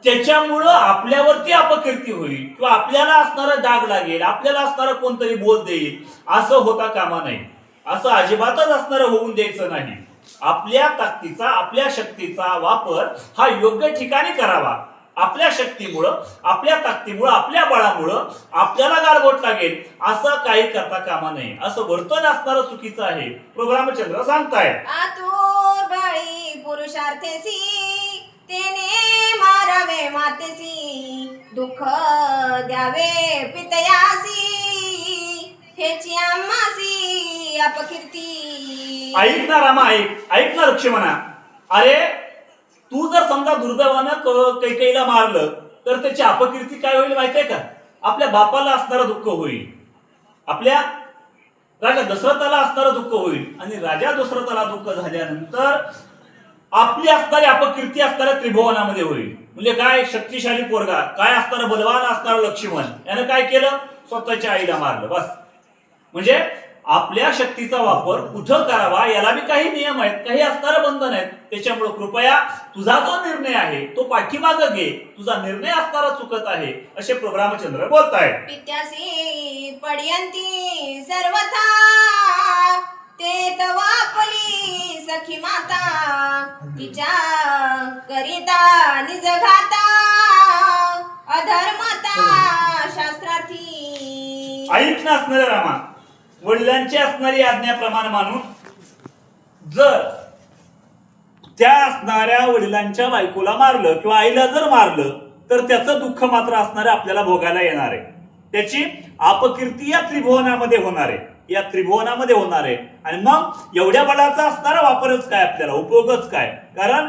त्याच्यामुळं आपल्यावरती अपकीर्ती होईल किंवा आपल्याला असणारा डाग लागेल, आपल्याला असणारा कोणतरी बोल देईल, असं होता कामा नाही. असं अजिबातच असणारं होऊन द्यायचं नाही. आपल्या ताकदीचा, आपल्या शक्तीचा वापर हा योग्य ठिकाणी करावा. आपल्या शक्तीमुळं, आपल्या ताकदीमुळं, आपल्या बळामुळं आपल्याला गालबोट लागेल असं काही करता कामा नये. असं वर्तन असणारं चुकीचं आहे, प्रभू रामचंद्र सांगताय. आतुर बळी पुरुषार्थेसी तेने मारावे मातेसी दुःख द्यावे पितयासी हेची आम्हासी अपकीर्ती. ऐक ना रामा, ऐक ना लक्ष्मणा. अरे तू जर समजा दुर्दैवानं कैकेयीला मारलं तर त्याची अपकीर्ती काय होईल माहितीये का? आपल्या बापाला असणारं दुःख होईल, आपल्या राजा दशरथाला असणारं दुःख होईल आणि राजा दशरथाला दुःख झाल्यानंतर आपली असणारी अपकीर्ती असणाऱ्या त्रिभुवनामध्ये होईल. म्हणजे काय शक्तिशाली पोरगा, काय असणारं बलवान असणारं लक्ष्मण यानं काय केलं, स्वतःच्या आईला मारलं. बस म्हणजे आपल्या शक्तीचा वापर कुठं करावा याला बी काही नियम आहेत, काही असणारं बंधन आहेत. त्याच्यामुळे कृपया तुझा जो निर्णय आहे तो पाठीमाग घे, तुझा निर्णय असणारा चुकत आहे, असे प्रभू रामचंद्र बोलतायत. पित्यासी पडयंती सर्वथा ते तव आपली सखी माता तिच्या करिता निज घाता अधर्मता शास्त्रार्थी. ऐक ना असणाऱ्या रामा, वडिलांची असणारी आज्ञाप्रमाणे मानून जर त्या असणाऱ्या वडिलांच्या बायकोला मारलं किंवा आईला जर मारलं तर त्याचं दुःख मात्र असणारे आपल्याला भोगायला येणार आहे. त्याची अपकीर्ती या त्रिभुवनामध्ये होणार आहे, या त्रिभुवनामध्ये होणार आहे. आणि मग एवढ्या बळाचा असणारा वापरच काय, आपल्याला उपयोगच काय? कारण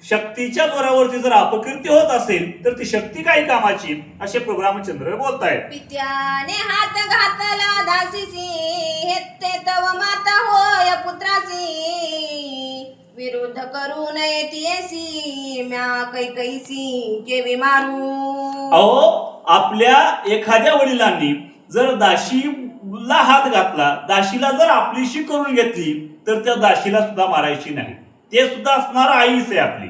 शक्तीच्या जोरावरती जर अपकीर्ती होत असेल तर ती शक्ती काही कामाची, असे प्रभू रामचंद्र बोलतायत. पित्याने हात घातला दासीसी हेते तव माता होय पुत्रासी विरुद्ध करू नये तियेसी म्या कैकईसी केवी मारू. अहो आपल्या एखाद्या वडिलांनी जर दाशीला हात घातला, दाशीला जर आपलीशी करून घेतली तर त्या दाशीला सुद्धा मारायची नाही. ते सुद्धा असणार आईच आहे आपली,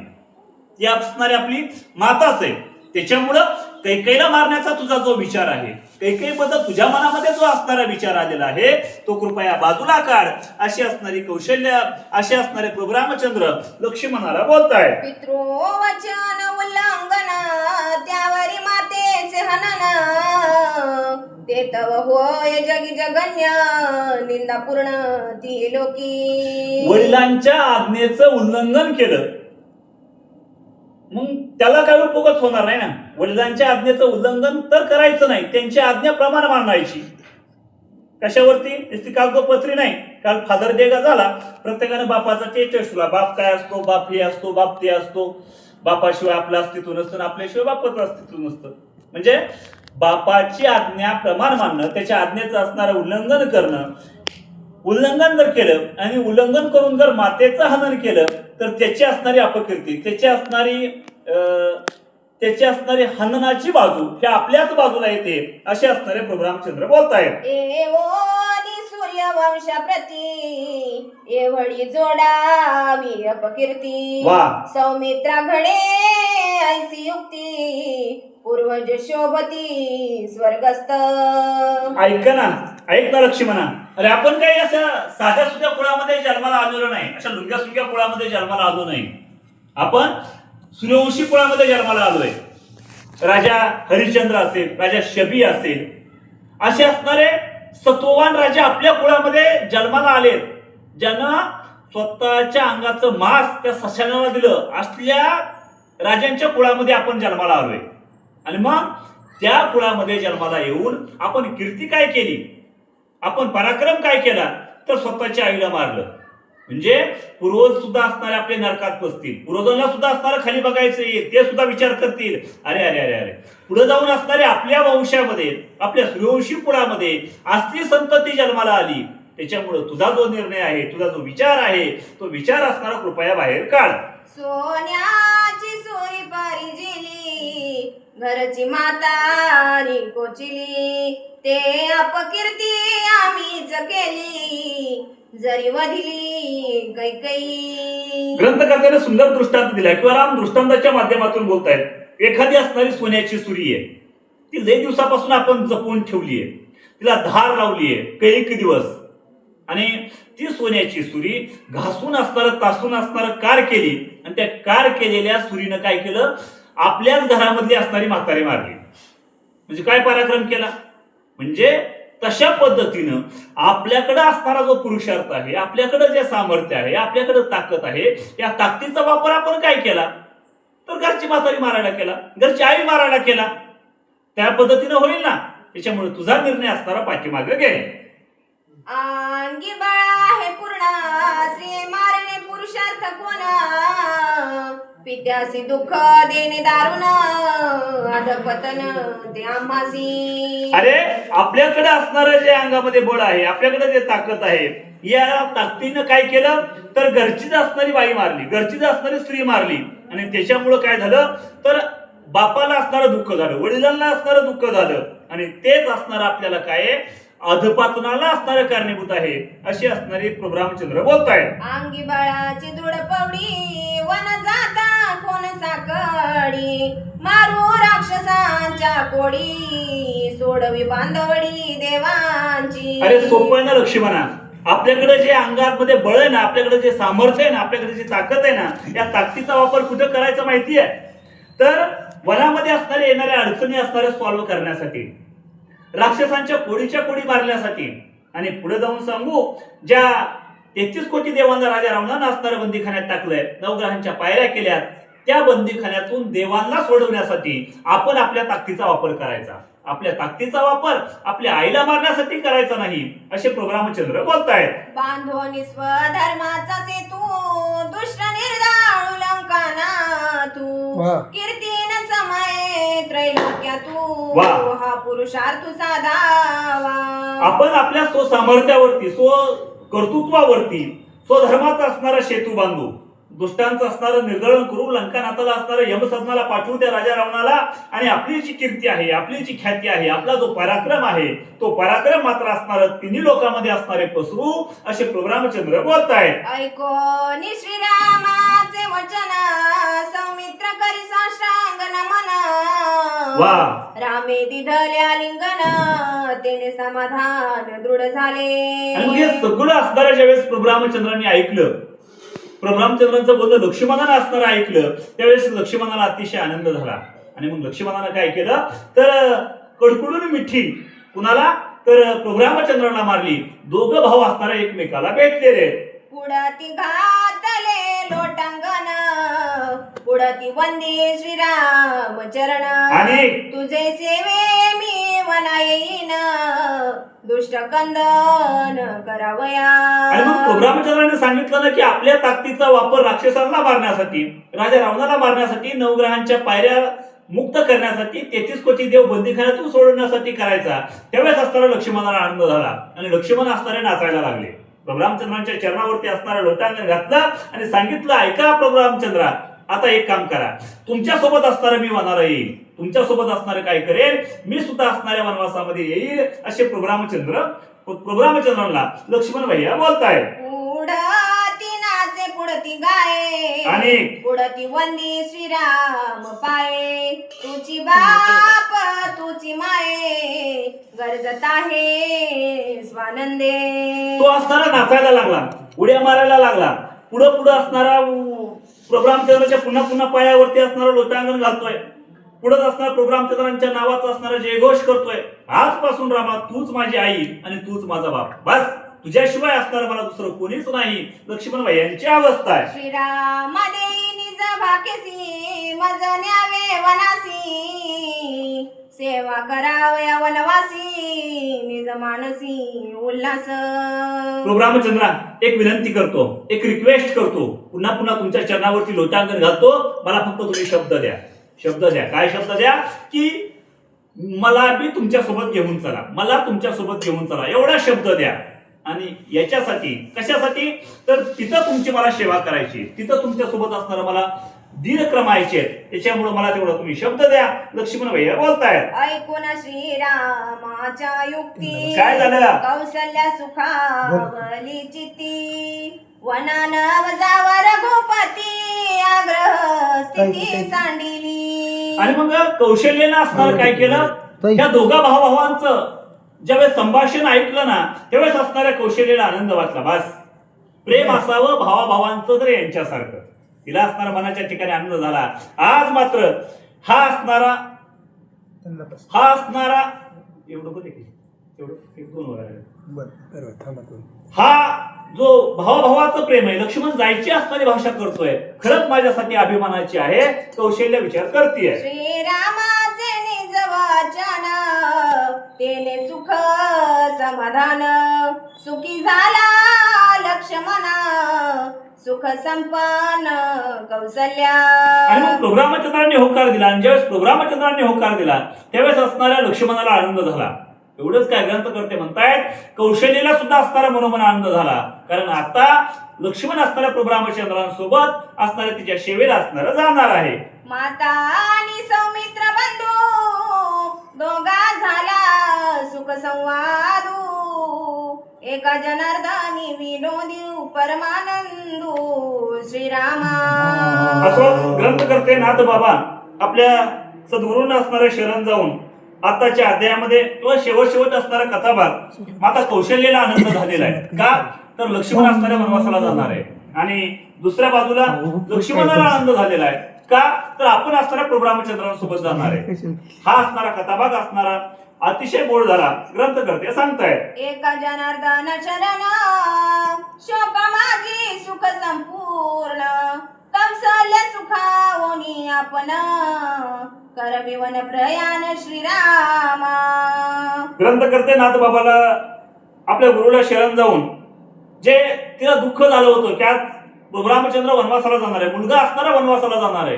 ती असणारी आपली माताच आहे. त्याच्यामुळं कैकेयीला मारण्याचा तुझा जो विचार आहे, कैकेयीबद्दल तुझ्या मनामध्ये जो असणारा विचार आलेला आहे तो कृपया बाजूला काढ. अशी असणारी कौशल्य, असे असणारे प्रभू रामचंद्र लक्ष्मणाला बोलतायत. पितृवचन उल्लंघन त्यावरी मातेचे हनन ते तव होय जगी जगन्य निंदा पूर्ण ती लोकी. वडिलांच्या आज्ञेचं उल्लंघन केलं मग त्याला काय उपयोगच होणार नाही ना. वडिलांच्या आज्ञेचं उल्लंघन तर करायचं नाही, त्यांची आज्ञाप्रमाणे मानायची. कशावरती? नुसती कागदोपत्री नाही. काल फादर डेगा झाला, प्रत्येकाने बापाचा टेस्ट ठेवला. बाप काय असतो, बाप हे असतो, बाप ते असतो, बापाशिवाय आपलं अस्तित्व नसतं, आपल्याशिवाय बापाचं अस्तित्व नसतं. म्हणजे बापाची आज्ञा प्रमाण मानणं, त्याच्या आज्ञेचं असणारं उल्लंघन करणं. उल्लंघन जर केलं आणि उल्लंघन करून जर मातेचं हनन केलं तर त्याची असणारी अपकीर्ती, त्याची असणारी हननाची बाजू ही आपल्याच बाजूला येते. असे असणारे प्रभू रामचंद्र बोलतायत. सूर्यवंशाप्रती एवढी जोडावी अपकीर्ती. वा. सौमित्रा घडे ऐसी युक्ती पूर्वज शोभती स्वर्गस्थ. ऐक ना लक्ष्मणा, अरे आपण काही असं साध्या सुध्या कुळामध्ये जन्माला आलेलो नाही, अशा लुंग्या सुंग्या कुळामध्ये जन्माला आलो नाही. आपण सूर्यवंशी कुळामध्ये जन्माला आलोय. राजा हरिश्चंद्र असेल, राजा शबी असेल, असे असणारे सत्ववान राजा आपल्या कुळामध्ये जन्माला आलेत, ज्यांना स्वतःच्या अंगाचं मांस त्या सशानाला दिलं. असल्या राजांच्या कुळामध्ये आपण जन्माला आलोय. आणि मग त्या कुळामध्ये जन्माला येऊन आपण कीर्ती काय केली, आपण पराक्रम काय केला, तर स्वतःच्या आईला मारलं. म्हणजे पूर्वज सुद्धा असणारे आपले नरकात बसतील, पूर्वजांना सुद्धा असणारं खाली बघायचं येईल, ते सुद्धा विचार करतील, अरे अरे अरे अरे पुढे जाऊन असणारे आपल्या वंशामध्ये, आपल्या सूर्यवंशी कुळामध्ये असली संतती जन्माला आली. त्याच्यामुळे तुझा जो निर्णय आहे, तुझा जो विचार आहे, तो विचार असणारा कृपया बाहेर काढ. सोन्याची सोरी पारिजिली घरची म्हातारी कोचिली ते अपकीर्ती आम्हीच केली जरी वधिली कैकेयी. ग्रंथकर्त्याने सुंदर दृष्टांत दिलाय किंवा राम दृष्टांताच्या माध्यमातून बोलतायत. एखादी असणारी सोन्याची सुरी आहे, ती लई दिवसापासून आपण जपून ठेवली आहे, तिला धार लावली आहे कैक दिवस, आणि ती सोन्याची सुरी घासून असणारं तासून असणारं कार केली. आणि त्या कार केलेल्या सुरीनं काय केलं, आपल्याच घरामधली असणारी म्हातारी मारली. म्हणजे काय पराक्रम केला. म्हणजे तशा पद्धतीनं आपल्याकडे असणारा जो पुरुषार्थ आहे, आपल्याकडे जे सामर्थ्य आहे, आपल्याकडे ताकद आहे, या ताकदीचा वापर आपण काय केला, तर घरची म्हातारी मारायला केला, घरची आई मारायला केला. त्या पद्धतीनं होईल ना. त्याच्यामुळे तुझा निर्णय असणारा पाठीमागे घे. अंगी बाळा हे पूर्ण श्री मारणे पुरुषार्थ कोण पित्यासी दुःख देणे दारुण अधपतन ते आम्हासी. अरे आपल्याकडे असणारं जे अंगामध्ये बळ आहे, आपल्याकडे जे ताकद आहे, या ताकदीनं काय केलं, तर घरचीच असणारी बाई मारली, घरचीच असणारी स्त्री मारली. आणि त्याच्यामुळं काय झालं, तर बापाला असणारं दुःख झालं, वडिलांना असणारं दुःख झालं, आणि तेच असणारं आपल्याला काय अधपातनाला असणारं कारणीभूत आहे. अशी असणारी प्रभू रामचंद्र बोलतायत. अंगी बाळाची दुड पवडी वन जाता कोण साकडी मारू राक्षसांच्या कोडी सोडवी बांधवडी देवांची. अरे सोपं आहे ना लक्ष्मणा. आपल्याकडे जे अंगामध्ये बळ आहे ना, आपल्याकडे जे सामर्थ्य आहे ना, आपल्याकडे जी ताकद आहे ना, या ताकदीचा वापर कुठे करायचा माहिती आहे, तर वनामध्ये असणारे येणाऱ्या अडचणी असणाऱ्या सॉल्व्ह करण्यासाठी, राक्षसांच्या कोडीच्या कोडी मारण्यासाठी. आणि पुढे जाऊन सांगू, ज्या 33 कोटी देवांना राजा रावणानं असणाऱ्या बंदीखान्यात टाकलंय, नवग्रहांच्या पायऱ्या केल्यात, त्या बंदीखान्यातून देवांना सोडवण्यासाठी आपण आपल्या ताकदीचा वापर करायचा. आपल्या ताकदीचा वापर आपल्या आईला मारण्यासाठी करायचा नाही. असे प्रभू रामचंद्र बोलतायत. बांधोनी स्वधर्माचा सेतू दुष्ट निर्दाळू लंकाना तू कीर्तीन समय त्रैलोक्यातू हा पुरुषार्थ साधावा. आपण आपल्या स्वसामर्थ्यावरती, स्व कर्तृत्वावरती, स्वधर्माचा असणारा सेतू बांधू. दुष्टांचं असणारं निर्दळन करू, लंकानाथाला असणारं यमसदनाला पाठवू त्या राजा रावणाला, आणि आपली जी कीर्ती आहे, आपली जी ख्याती आहे, आपला जो पराक्रम आहे, तो पराक्रम मात्र असणार तिन्ही लोकांमध्ये असणारे पसरू, असे प्रभू रामचंद्र बोलतायत. ऐकोन श्रीरामाचे वचन, सौमित्र करी साष्टांग नमन. वा. रामे दिधल्या लिंगन, तेने समाधान दृढ झाले. आणि मग हे सगळं असणाऱ्या ज्यावेळेस प्रभू रामचंद्रांनी ऐकलं, प्रभू रामचंद्रांचं बोलणं लक्ष्मणानं असणारं ऐकलं, त्यावेळेस लक्ष्मणाला अतिशय आनंद झाला. आणि मग लक्ष्मणानं काय केलं तर कडकडून मिठी कुणाला तर प्रभू रामचंद्रांना मारली. दोघं भाऊ असणारे एकमेकाला भेटलेले. पुढती घातले लोटांगण, पुढती वंदे श्रीराम चरण. आणि तुझे सेवे मी वना येईन, दुष्ट कंदन करावया. आणि मग प्रभू रामचंद्रांनी सांगितलं ना की आपल्या ताकदीचा वापर राक्षसांना मारण्यासाठी, राजा रावणाला मारण्यासाठी, नवग्रहांच्या पायऱ्या मुक्त करण्यासाठी, 33 कोटी देव बंदीखान्यातून सोडण्यासाठी करायचा. त्यावेळेस असणारा लक्ष्मणाला आनंद झाला आणि लक्ष्मण असणारे नाचायला लागले. प्रभू रामचंद्रांच्या चरणावरती असणारं लोटांगण घातलं आणि सांगितलं, ऐका प्रभू रामचंद्रा, आता एक काम करा, तुमच्या सोबत असणारं मी वनाला येईल, तुमच्या सोबत असणारं काय करेल, मी सुद्धा असणाऱ्या वनवासामध्ये येईल, असे प्रभू रामचंद्रांना लक्ष्मण भैया बोलतायत. पुढती नाचे पुढती गाये, आणि पुढती वंदी श्रीराम पाये. तुझी बाप तुझी माये, गरजत आहे स्वानंदे. तो असणारा नाचायला लागला, उड्या मारायला लागला. पुढं असणारा प्रभू रामचंद्राच्या पुन्हा पुन्हा पायावरती असणारा लोटांगण घालतोय. पुढे असणारा प्रभू रामचंद्रांच्या नावाचा असणारा जयघोष करतोय. आजपासून रामा तूच माझी आई आणि तूच माझा बाप, बस तुझ्याशिवाय असणार मला दुसरं कोणीच नाही. लक्ष्मण भाई यांची अवस्था आहे. श्रीराम देई निज भाकेसी, मज न्यावे वनासी. सेवा करावया वनवासी, निज मानसी उल्हास. प्रभू रामचंद्रा एक विनंती करतो, एक रिक्वेस्ट करतो, पुन्हा पुन्हा तुमच्या चरणावरती लोटांगण घालतो. मला फक्त तुम्ही शब्द द्या. काय शब्द द्या की मला बी तुमच्या सोबत घेऊन चला, मला तुमच्या सोबत घेऊन चला, एवढा शब्द द्या. आणि याच्यासाठी कशासाठी तर तिथं तुमची मला सेवा करायची, तिथं तुमच्या सोबत असणारा मला दीर्घ क्रमायचे, त्याच्यामुळे मला तेवढा तुम्ही शब्द द्या. लक्ष्मण भैया बोलतायत. ऐकून श्रीरामाच्या युक्ती, काय झालं? कौशल्या सुखावली चित्ती. वनानव जावर गोपती, आग्रह स्थिती सांडिली. आणि मग कौशल्यानं असणार काय केलं, त्या दोघा भावांचं ज्यावेळेस संभाषण ऐकलं ना, त्यावेळेस असणाऱ्या कौशल्याला आनंद वाटला. बस प्रेम असावं भावाभावांचं तर यांच्यासारखं. तिला असणारा मनाच्या ठिकाणी आनंद झाला. आज मात्र हा असणारा एवढं होते की तेवढं 1-2 वर हा जो भावाभावाचं प्रेम आहे, लक्ष्मण जायची असणारी भाषा करतोय, खरंच माझ्यासाठी अभिमानाची आहे. कौशल्य विचार करतीये. श्रीरामाचे निज वचन, तेने सुख समाधान. सुखी झाला लक्ष्मण, सुख संपन्न कौशल्या. आणि मग प्रभू रामचंद्रांनी होकार दिला. आणि ज्यावेळेस प्रभू रामचंद्रांनी होकार दिला त्यावेळेस असणाऱ्या लक्ष्मणाला आनंद झाला. एवढंच काय ग्रंथकर्ते म्हणतायत, कौशल्याला सुद्धा असणारा मनोमन आनंद झाला. कारण आता लक्ष्मण असणाऱ्या प्रभू रामचंद्रांसोबत असणाऱ्या तिच्या सेवेला असणारा जाणार आहे. माता आणि सौमित्र बंधू, दोघा झाला सुख संवादू. एका जनार्दनी विनोदी परमानंदू श्रीरामा. असं ग्रंथकर्ते नाथ बाबा आपल्या सद्गुरूंना असणाऱ्या शरण जाऊन आताच्या अध्यायामध्ये किंवा शेवट असणारा कथाभाग माता कौशल्याला आनंद झालेला आहे. का तर लक्ष्मण असणाऱ्या वनवासाला जाणार आहे आणि दुसऱ्या बाजूला लक्ष्मणाला आनंद झालेला आहे. का तर आपण असणाऱ्या प्रभू रामचंद्रांसोबत जाणार आहे. हा असणारा कथाभाग असणारा अतिशय गोड झाला. ग्रंथकर्ते सांगतायत, एका जनार्दन शरण, शोक माझी सुख संपूर्ण. कौशल्य सुखावोनी आपण, करवी वन प्रयाण श्रीरामा. ग्रंथकर्ते नाथ बाबाला आपल्या गुरुला शरण जाऊन जे तिला दुःख झालं होतं की आज प्रभू रामचंद्र वनवासाला जाणार आहे, मुलगा असणारा वनवासाला जाणार आहे,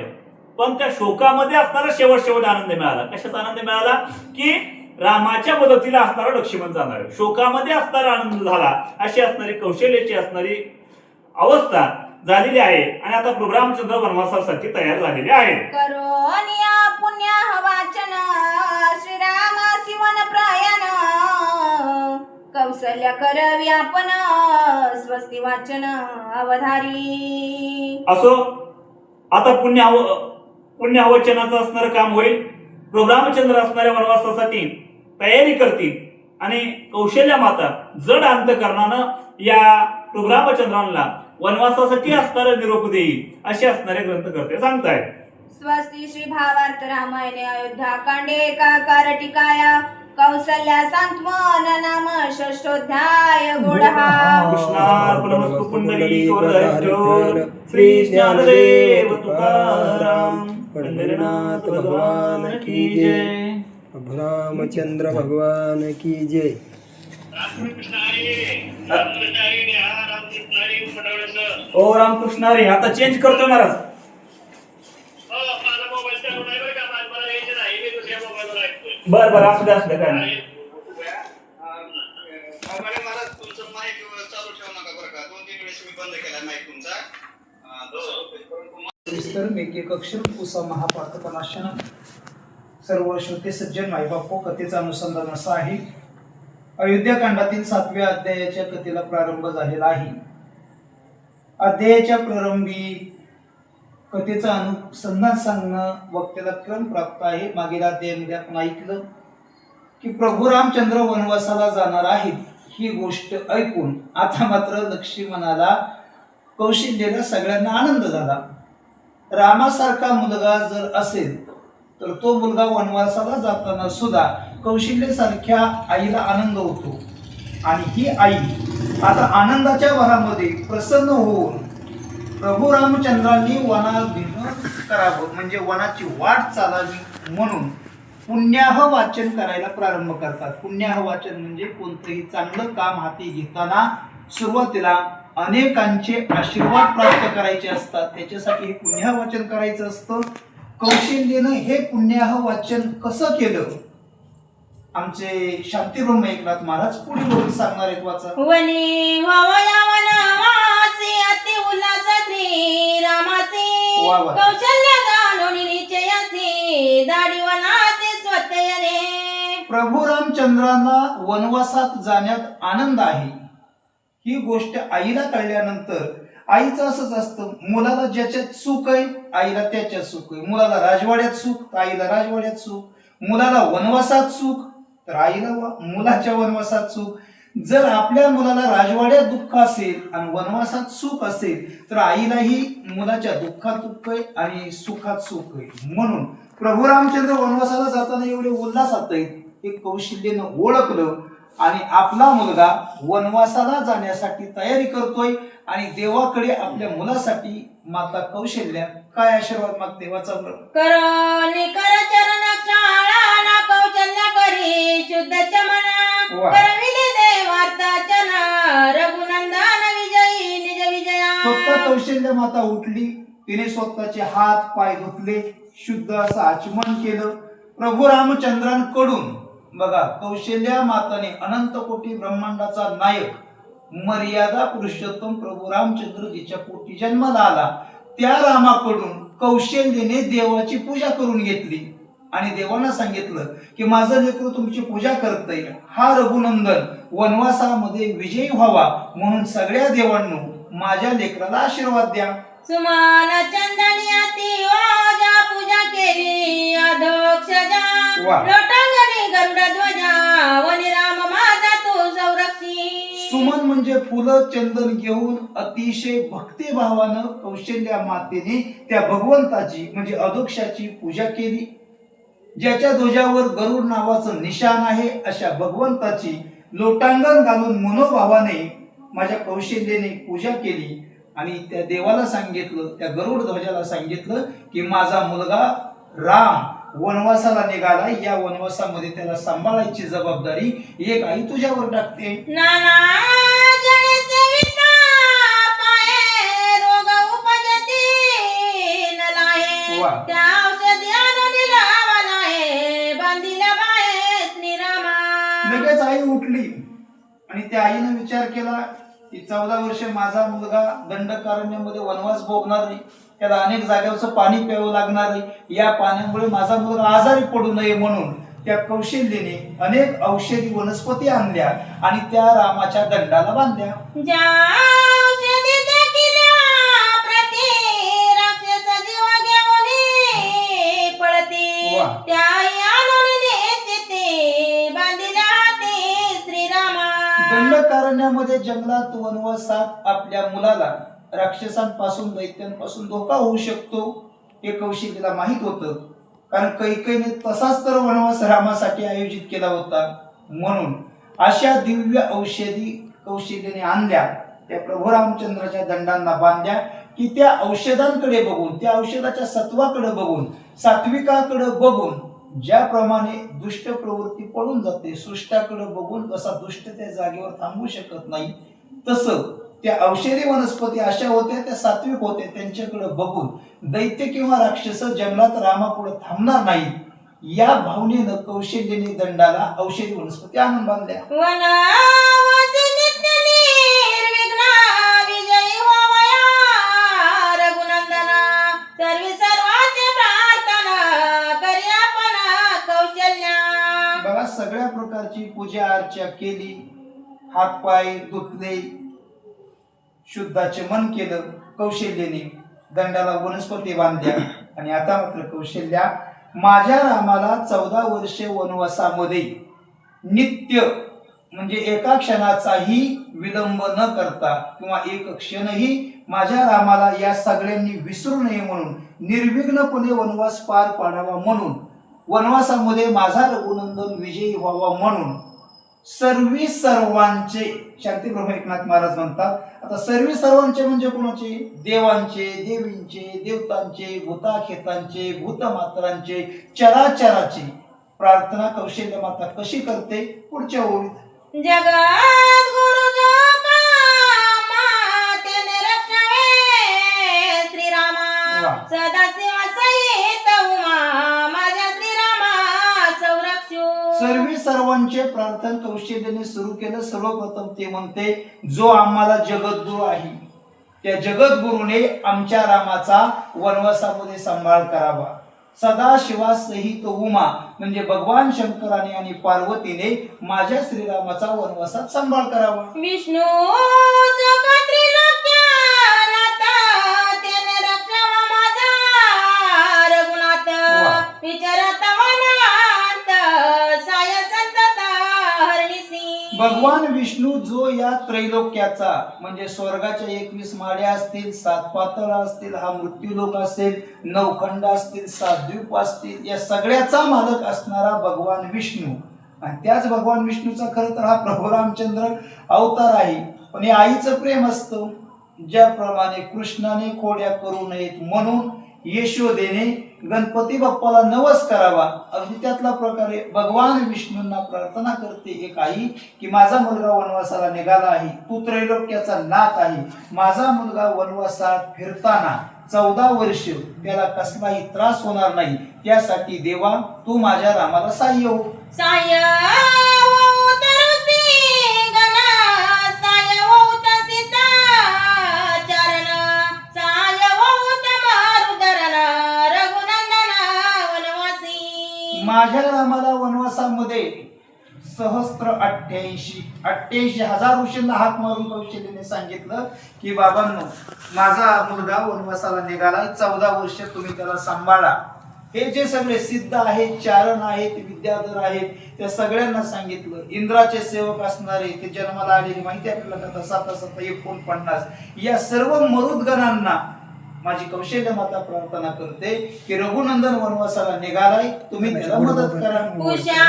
पण त्या शोकामध्ये असणारा शेवट आनंद मिळाला. कशाचा आनंद मिळाला की रामाच्या मदतीला असणारा लक्ष्मण जाणार आहे. शोकामध्ये असणारा आनंद झाला. अशी असणारी कौशल्याची असणारी अवस्था झालेली आहे आणि आता प्रभू रामचंद्र वनवासासाठी तयार झालेले आहेत. करोनिया पुण्य वाचन श्रीराम शिवन प्रयाण कौशल्य करवी आपण स्वस्ती वाचन अवधारी. असो आता पुण्य असणारं काम होईल. प्रभू रामचंद्र असणाऱ्या वनवासासाठी तयारी करतील आणि कौशल्य माता जड अंतकरणानं या प्रभू रामचंद्रांना वनवासासाठी असणारा निरोप देईल असे असणारे ग्रंथकर्ते सांगतायत. स्वस्ती श्री भावार्थ रामायणे अयोध्या कांडे एकाकार टीकाया कौसल्या सांत्वन नाम षष्ठोध्याय गोडहा. कृष्णार्पणमस्तु पुंडलीकवरधर श्री ज्ञानदेव तुकाराम पंढरीनाथ भगवान की जय. प्रभु रामचंद्र भगवान की जय. ओ रामकृष्ण हरी. आता चेंज करतो महाराज. बर बर असू द्या काय नाही. एक अक्षर पुसा महापातकनाशन. सर्व श्रोते सज्जन मायबापो, कथेचं अनुसंधान असं आहे. अयोध्याकांडातील 7व्या अध्यायाच्या कथेला प्रारंभ झालेला आहे. अध्यायाच्या प्रारंभी कथेचं अनुसंधान सांगणं वक्त्याला क्रम प्राप्त आहे. मागील अध्यायामध्ये आपण ऐकलं की प्रभू रामचंद्र वनवासाला जाणार आहेत ही गोष्ट ऐकून आता मात्र लक्ष्मणाला कौशल्याला सगळ्यांना आनंद झाला. रामासारखा मुलगा जर असेल तर तो मुलगा वनवासाला जाताना सुद्धा कौशल्यासारख्या आईला आनंद होतो. आणि ही आई आता आनंदाच्या भरामध्ये प्रसन्न होऊन प्रभू रामचंद्रांनी वनाभिमुख करावं म्हणजे वनाची वाट चालावी म्हणून पुण्याह वाचन करायला प्रारंभ करतात. पुण्याह वाचन म्हणजे कोणतंही चांगलं काम हाती घेताना सुरुवातीला अनेकांचे आशीर्वाद प्राप्त करायचे असतात. त्याच्यासाठी हे पुण्याह वाचन करायचं असतं. कौशल्यानं हे पुण्याह वाचन कसं केलं आमचे शांतीब्रह्म एकनाथ महाराज पुढे बोलून सांगणार आहेत. वाचा. वनी वावया वनवासी अति उल्हास श्री रामाचे कौशल्य जाणून निश्चयाचे दाढी वनाचे स्वतःने. प्रभू रामचंद्रांना वनवासात जाण्यात आनंद आहे ही गोष्ट आईला कळल्यानंतर आईचं असंच असतं, मुलाला ज्याच्यात सुख आहे आईला त्याच्यात सुख आहे. मुलाला राजवाड्यात सुख तर आईला राजवाड्यात सुख, मुलाला वनवासात सुख तर आईला मुलाच्या वनवासात सुख. जर आपल्या मुलाला राजवाड्यात दुःख असेल आणि वनवासात सुख असेल तर आईलाही मुलाच्या दुःखात दुःख आहे आणि सुखात सुख आहे. म्हणून प्रभू रामचंद्र वनवासाला जाताना एवढे उल्हासात आहेत हे कौशल्यानं ओळखलं आणि आपला मुलगा वनवासाला जाण्यासाठी तयारी करतोय आणि देवाकडे आपल्या मुलासाठी माता कौशल्या काय आशीर्वाद मागते. वाचा बरं. करोनी कर चरण क्षाळा कौशल्य करी शुद्ध चमना करविले देवार्ताचन रघुनंदन विजयी निज विजया. स्वतः कौशल्य माता उठली, तिने स्वतःचे हात पाय धुतले, शुद्ध असं आचमन केलं. प्रभू रामचंद्रांकडून बघा कौशल्या माताने अनंत कोटी ब्रह्मांडाचा नायक मर्यादा पुरुषोत्तम प्रभू रामचंद्र जिच्या पोटी जन्माला आला त्या रामाकडून कौशल्याने देवाची पूजा करून घेतली आणि देवांना सांगितलं की माझं लेकरू तुमची पूजा करतंय, हा रघुनंदन वनवासामध्ये विजयी व्हावा म्हणून सगळ्या देवांनो माझ्या लेकराला आशीर्वाद द्या. सुमान चंदनी अति ओजा पूजा केली अधोक्षजा लोटांगणी गरुड ध्वजा वनी राम माझा तो संरक्षी. सुमन म्हणजे फुलं चंदन घेऊन अतिशय भक्तिभावानं कौशल्या मातेने त्या भगवंताची म्हणजे अधोक्षाची पूजा केली. ज्याच्या ध्वजावर गरुड नावाचं निशाण आहे अशा भगवंताची लोटांगण घालून मनोभावाने माझ्या कौशल्याने पूजा केली आणि त्या देवाला सांगितलं, त्या गरुड ध्वजाला सांगितलं की माझा मुलगा राम वनवासाला निघाला, या वनवासामध्ये त्याला सांभाळायची जबाबदारी एक आई तुझ्यावर टाकते. नाना जळचे विटा पाये रोग उपजती नलाये त्या औषधी आणून लावलाये बांधिला बाहेर निरामा. लगेच आई उठली आणि त्या आईने विचार केला की 14 वर्ष माझा मुलगा दंडकारण्यामध्ये वनवास भोगणार नाही, त्याला अनेक जागेवरचं पाणी प्यावं लागणार आहे, या पाण्यामुळे माझा मुलगा आजारी पडू नये म्हणून त्या कौशल्येने अनेक औषधी वनस्पती आणल्या आणि त्या रामाच्या दंडाला बांधल्या. ज्या औषधी देखिल्या प्रति राक्षस जीव घेऊन पळते, वा. त्या आणून नेते ते बांधिल्या हाती श्रीरामा. दंडकारण्यामध्ये जंगलात वनवासात आपल्या मुलाला राक्षसांपासून दैत्यांपासून धोका होऊ शकतो हे कौशल्येला माहित होतं, कारण कैकेयीने तसाच तर वनवास रामासाठी आयोजित केला होता. म्हणून अशा दिव्य औषधी कौशल्येने आणल्या, त्या प्रभू रामचंद्राच्या दंडांना बांधल्या की त्या औषधांकडे बघून, त्या औषधाच्या सत्वाकडे बघून, सात्विकाकडे बघून ज्याप्रमाणे दुष्ट प्रवृत्ती पळून जाते, सृष्टाकडे बघून जसा दुष्ट त्या जागेवर थांबू शकत नाही, तसं त्या औषधी वनस्पती अशा होत्या, त्या सात्विक होत्या, त्यांच्याकडे बघून दैत्य किंवा राक्षस जंगलात रामापुढे थांबणार नाही या भावनेनं कौशल्येने दंडाला औषधी वनस्पती आणून बांधल्या. वनवासी नित्य निर्विघ्न विजयी होवया रघुनंदना, सर्वी सर्वांची प्रार्थना करी आपण कौशल्या. बघा, सगळ्या प्रकारची पूजा अर्चा केली, हातपाय धुतले, शुद्धाचमन केलं कौशल्येने, दंडाला वनस्पती बांधल्या. आणि आता मात्र कौशल्या माझ्या रामाला 14 वर्षे वनवासामध्ये नित्य म्हणजे एका क्षणाचाही विलंब न करता किंवा एक क्षणही माझ्या रामाला या सगळ्यांनी विसरू नये म्हणून निर्विघ्नपणे वनवास पार पाडावा, म्हणून वनवासामध्ये माझा रघुनंदन विजयी व्हावा, म्हणून सर्वी सर्वांचे शांतीप्रभू एकनाथ महाराज म्हणतात. आता सर्वी सर्वांचे म्हणजे कोणाचे? देवांचे, देवींचे, देवतांचे, भूताखेतांचे, भूतमात्रांचे, चराचराची प्रार्थना कौशल्य माता कशी करते? पुढच्या ओळीत, जगत गुरु जो कामा तेने रक्षावे श्रीरामा, वा. सदाशिव सहित उमा माझ्या श्रीरामा संरक्षू. सर्वी सर्वांचे प्रार्थना कौशल्याने सुरू केलं. सर्वप्रथम ते म्हणते, जो आम्हाला जगद्गुरु आहे त्या जगद्गुरुने आमच्या रामाचा वनवासामध्ये सांभाळ करावा. सदाशिवासहित उमा म्हणजे भगवान शंकराने आणि पार्वतीने माझ्या श्रीरामाचा वनवासात सांभाळ करावा. विष्णू जो त्रिलोक्यानाथ तेने रक्षावा माझा रघुनाथ, वा. विचारत वनांत साय संतत हरणीसी. भगवान विष्णू जो या त्रैलोक्याचा म्हणजे स्वर्गाच्या 21 माळ्या असतील, 7 पातळ असतील, हा मृत्यूलोक असेल, 9 खंड असतील, 7 द्वीप असतील, या सगळ्याचा मालक असणारा भगवान विष्णू. आणि त्याच भगवान विष्णूचा खरं तर हा प्रभू रामचंद्र अवतार आहे. पण हे आईचं प्रेम असतं. ज्याप्रमाणे कृष्णाने खोड्या करू नयेत म्हणून यशोदेने गणपती बाप्पाला नवस करावा, अगदी त्यातला प्रकारे भगवान विष्णूंना प्रार्थना करते एक आई की माझा मुलगा वनवासाला निघाला आहे, तू त्रैलोक्याचा नाथ आहे, माझा मुलगा वनवासात फिरताना 14 वर्ष त्याला कसलाही त्रास होणार नाही, त्यासाठी देवा तू माझ्या रामाला साह्य हो. साय होऊत ऋषी गण, साय होऊत सीता चरण, साय होऊत मारुदरण रघुनंदन वनवासी. माझ्या रामाला वनवासामध्ये सहस्त्र 88 हजार ऋषींना हात मारून कौशल्याने सांगितलं की बाबांनो माझा मुलगा वनवासाला निघाला, 14 वर्ष तुम्ही त्याला सांभाळा. हे जे सगळे सिद्ध आहेत, चारण आहेत, विद्याधर आहेत, त्या सगळ्यांना सांगितलं. इंद्राचे सेवक असणारे ते जन्माला आलेली माहिती आपल्याला 749 या सर्व मरुदगणांना माझी कौशल्य माता प्रार्थना करते की रघुनंदन वनवासाला निघालाय, तुम्ही त्याला मदत करा. उषा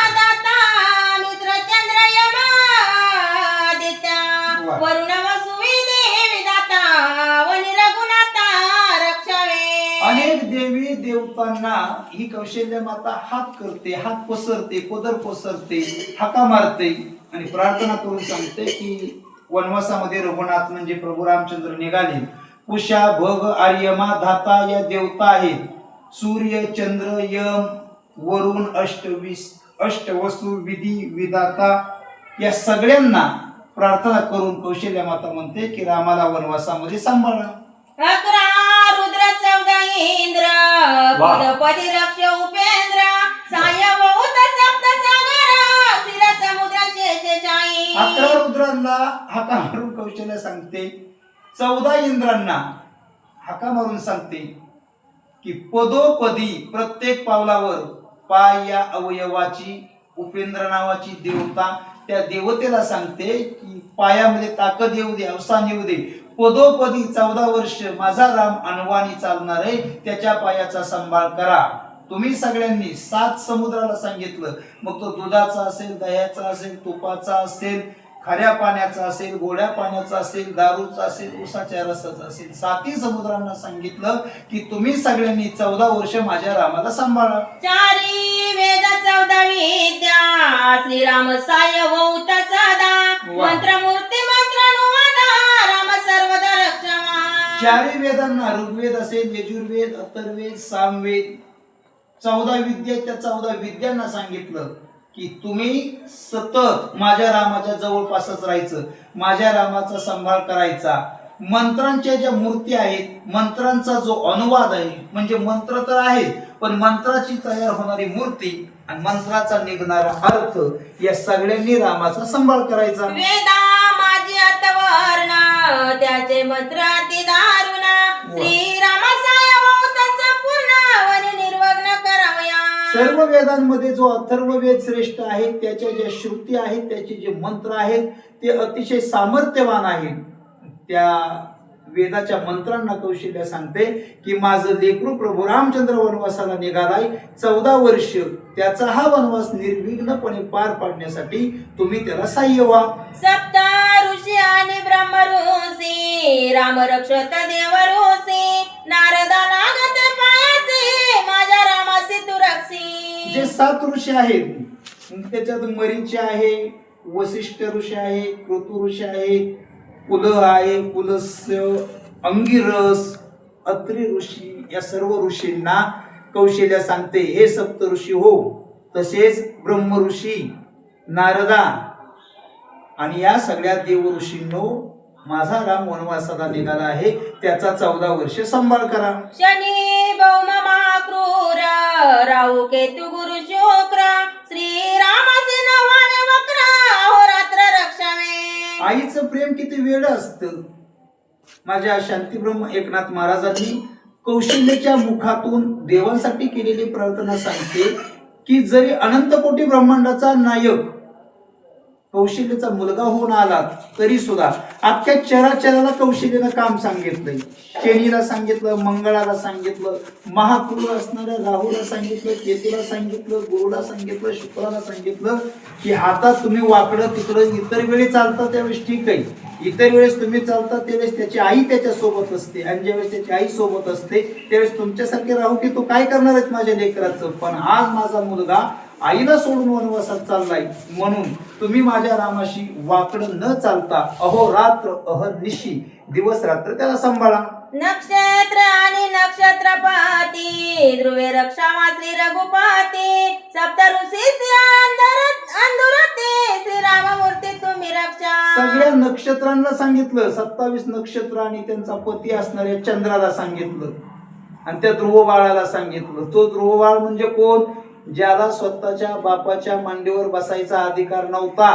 दाता मित्र चंद्र यमादित्या, वा. वरुण वसुवी देवी दाता वनी रघुनाथा रक्षावे. अनेक देवी देवतांना ही कौशल्य माता हात करते, हात पसरते, पदर पसरते, हाका मारते आणि प्रार्थना करून सांगते की वनवासामध्ये रघुनाथ म्हणजे प्रभू रामचंद्र निघाले. उषा, भग, आर्यमा, धाता या देवता आहेत. सूर्य, चंद्र, यम, वरुण, अष्टवसु, विधी, विधाता या सगळ्यांना प्रार्थना करून कौशल्य माता म्हणते की रामाला वनवासामध्ये सांभाळा. 11 रुद्र 14 इंद्र वा. पदी रक्ष उपेंद्र साय बहुत सप्त सागर स्थिर समुद्र शेषशायी. 11 रुद्रांना हाका मारून कौशल्य सांगते, 14 इंद्रांना हाका मारून सांगते की पदोपदी प्रत्येक पावलावर पाय या अवयवाची उपेंद्र नावाची देवता, त्या देवतेला सांगते की पायामध्ये ताकद येऊ दे, अवसान येऊ दे. पदोपदी 14 वर्ष माझा राम अनवाणी चालणार आहे, त्याच्या पायाचा सांभाळ करा. तुम्ही सगळ्यांनी 7 समुद्राला सांगितलं, मग तो दुधाचा असेल, दह्याचा असेल, तुपाचा असेल, खाऱ्या पाण्याचा असेल, गोड्या पाण्याचा असेल, दारूचा असेल, उसाच्या रसाचा असेल, 7 समुद्रांना सांगितलं की तुम्ही सगळ्यांनी 14 वर्ष माझ्या रामाला सांभाळा. 4 वेद 14 विद्या श्रीराम साय बहुत सदा वा. मंत्र मूर्ती मंत्र अनुवादा राम सर्वदा रक्षमा. 4 वेदांना ऋग्वेद असेल, यजुर्वेद, अथर्ववेद, सामवेद, 14 विद्या, त्या 14 विद्यांना सांगितलं की तुम्ही सतत माझ्या रामाच्या जवळपासच राहायचं, माझ्या रामाचा सांभाळ करायचा. मंत्रांच्या ज्या मूर्ती आहेत, मंत्रांचा जो अनुवाद आहे, म्हणजे मंत्र तर आहे पण मंत्राची तयार होणारी मूर्ती आणि मंत्राचा निघणारा अर्थ, या सगळ्यांनी रामाचा सांभाळ करायचा. वेदा माझी अतवर्ण त्याचे मंत्र अति दारुण श्रीराम साय बहुत संपूर्ण वनी निर्वग्न करावया. सर्व वेदांमध्ये जो अथर्ववेद श्रेष्ठ आहे, त्याच्या ज्या श्रुती आहेत, त्याचे जे मंत्र आहेत ते अतिशय सामर्थ्यवान आहेत. त्या वेदाच्या मंत्रांना कौशल्य सांगते की माझं लेकरू प्रभू रामचंद्र वनवासाला निघालाय, 14 वर्ष त्याचा हा वनवास निर्विघ्नपणे पार पाडण्यासाठी तुम्ही त्याला सहाय्य व्हा. 7 ऋषी आणि ब्रह्म ऋषी राम रक्षत देव ऋषी नारदा लागत पायाचे माझ्या रामासी तू रक्षी. जे 7 ऋषी आहेत, त्याच्यात मरीची आहे, वसिष्ठ ऋषी आहे, कृतु ऋषी आहे, पुल आहे, पुलस्य, अंगिरस, अत्रि ऋषी, या सर्व ऋषींना कौशल्य सांगते हे सप्त ऋषी हो. तसेच ब्रह्म ऋषी, नारदा आणि या सगळ्या देव ऋषींनो, माझा राम वनवासाला निघाला आहे, त्याचा 14 वर्ष सांभाळ करा. शनी भौम महाक्रूर राहू केतु गुरु शुक्र श्रीरामाचे नवाने वक्र अहोरात्र रक्षावे. आईचं प्रेम किती वेळ असतं. माझ्या शांतीब्रह्म एकनाथ महाराजांनी कौशल्याच्या मुखातून देवांसाठी केलेली प्रार्थना सांगते की जरी अनंत कोटी ब्रह्मांडाचा नायक कौशल्याचा मुलगा होऊन आला तरी सुद्धा अख्ख्या चराचराला कौशल्यानं काम सांगितलंय. शनीला सांगितलं, मंगळाला सांगितलं, महाक्रूर असणाऱ्या राहूला सांगितलं, केतूला सांगितलं, गुरुला सांगितलं, शुक्राला सांगितलं की हातात तुम्ही वाकडं तिकडं इतर वेळी चालता त्यावेळेस ठीक आहे, इतर वेळेस तुम्ही चालता त्यावेळेस त्याची आई त्याच्या सोबत असते आणि ज्यावेळेस त्याची आई सोबत असते त्यावेळेस तुमच्यासारखे राहू की तो काय करणार आहेत माझ्या लेकराचं. पण आज माझा मुलगा आईला सोडून वनवासात चाललाय, म्हणून तुम्ही माझ्या रामाशी वाकडं न चालता अहोरात्र अहर्निशी दिवस रात्र त्याला सांभाळा. नक्षत्र आणि नक्षत्रपती ध्रुवे रक्षावा श्री रघुपती सप्त ऋषी अंधुरते श्रीराम मूर्ती तुम्ही रक्षा. सगळ्या नक्षत्रांना सांगितलं, 27 नक्षत्र आणि त्यांचा पती असणाऱ्या चंद्राला सांगितलं आणि त्या ध्रुव बाळाला सांगितलं. तो ध्रुव बाळ म्हणजे कोण? ज्याला स्वतःच्या बापाच्या मांडीवर बसायचा अधिकार नव्हता,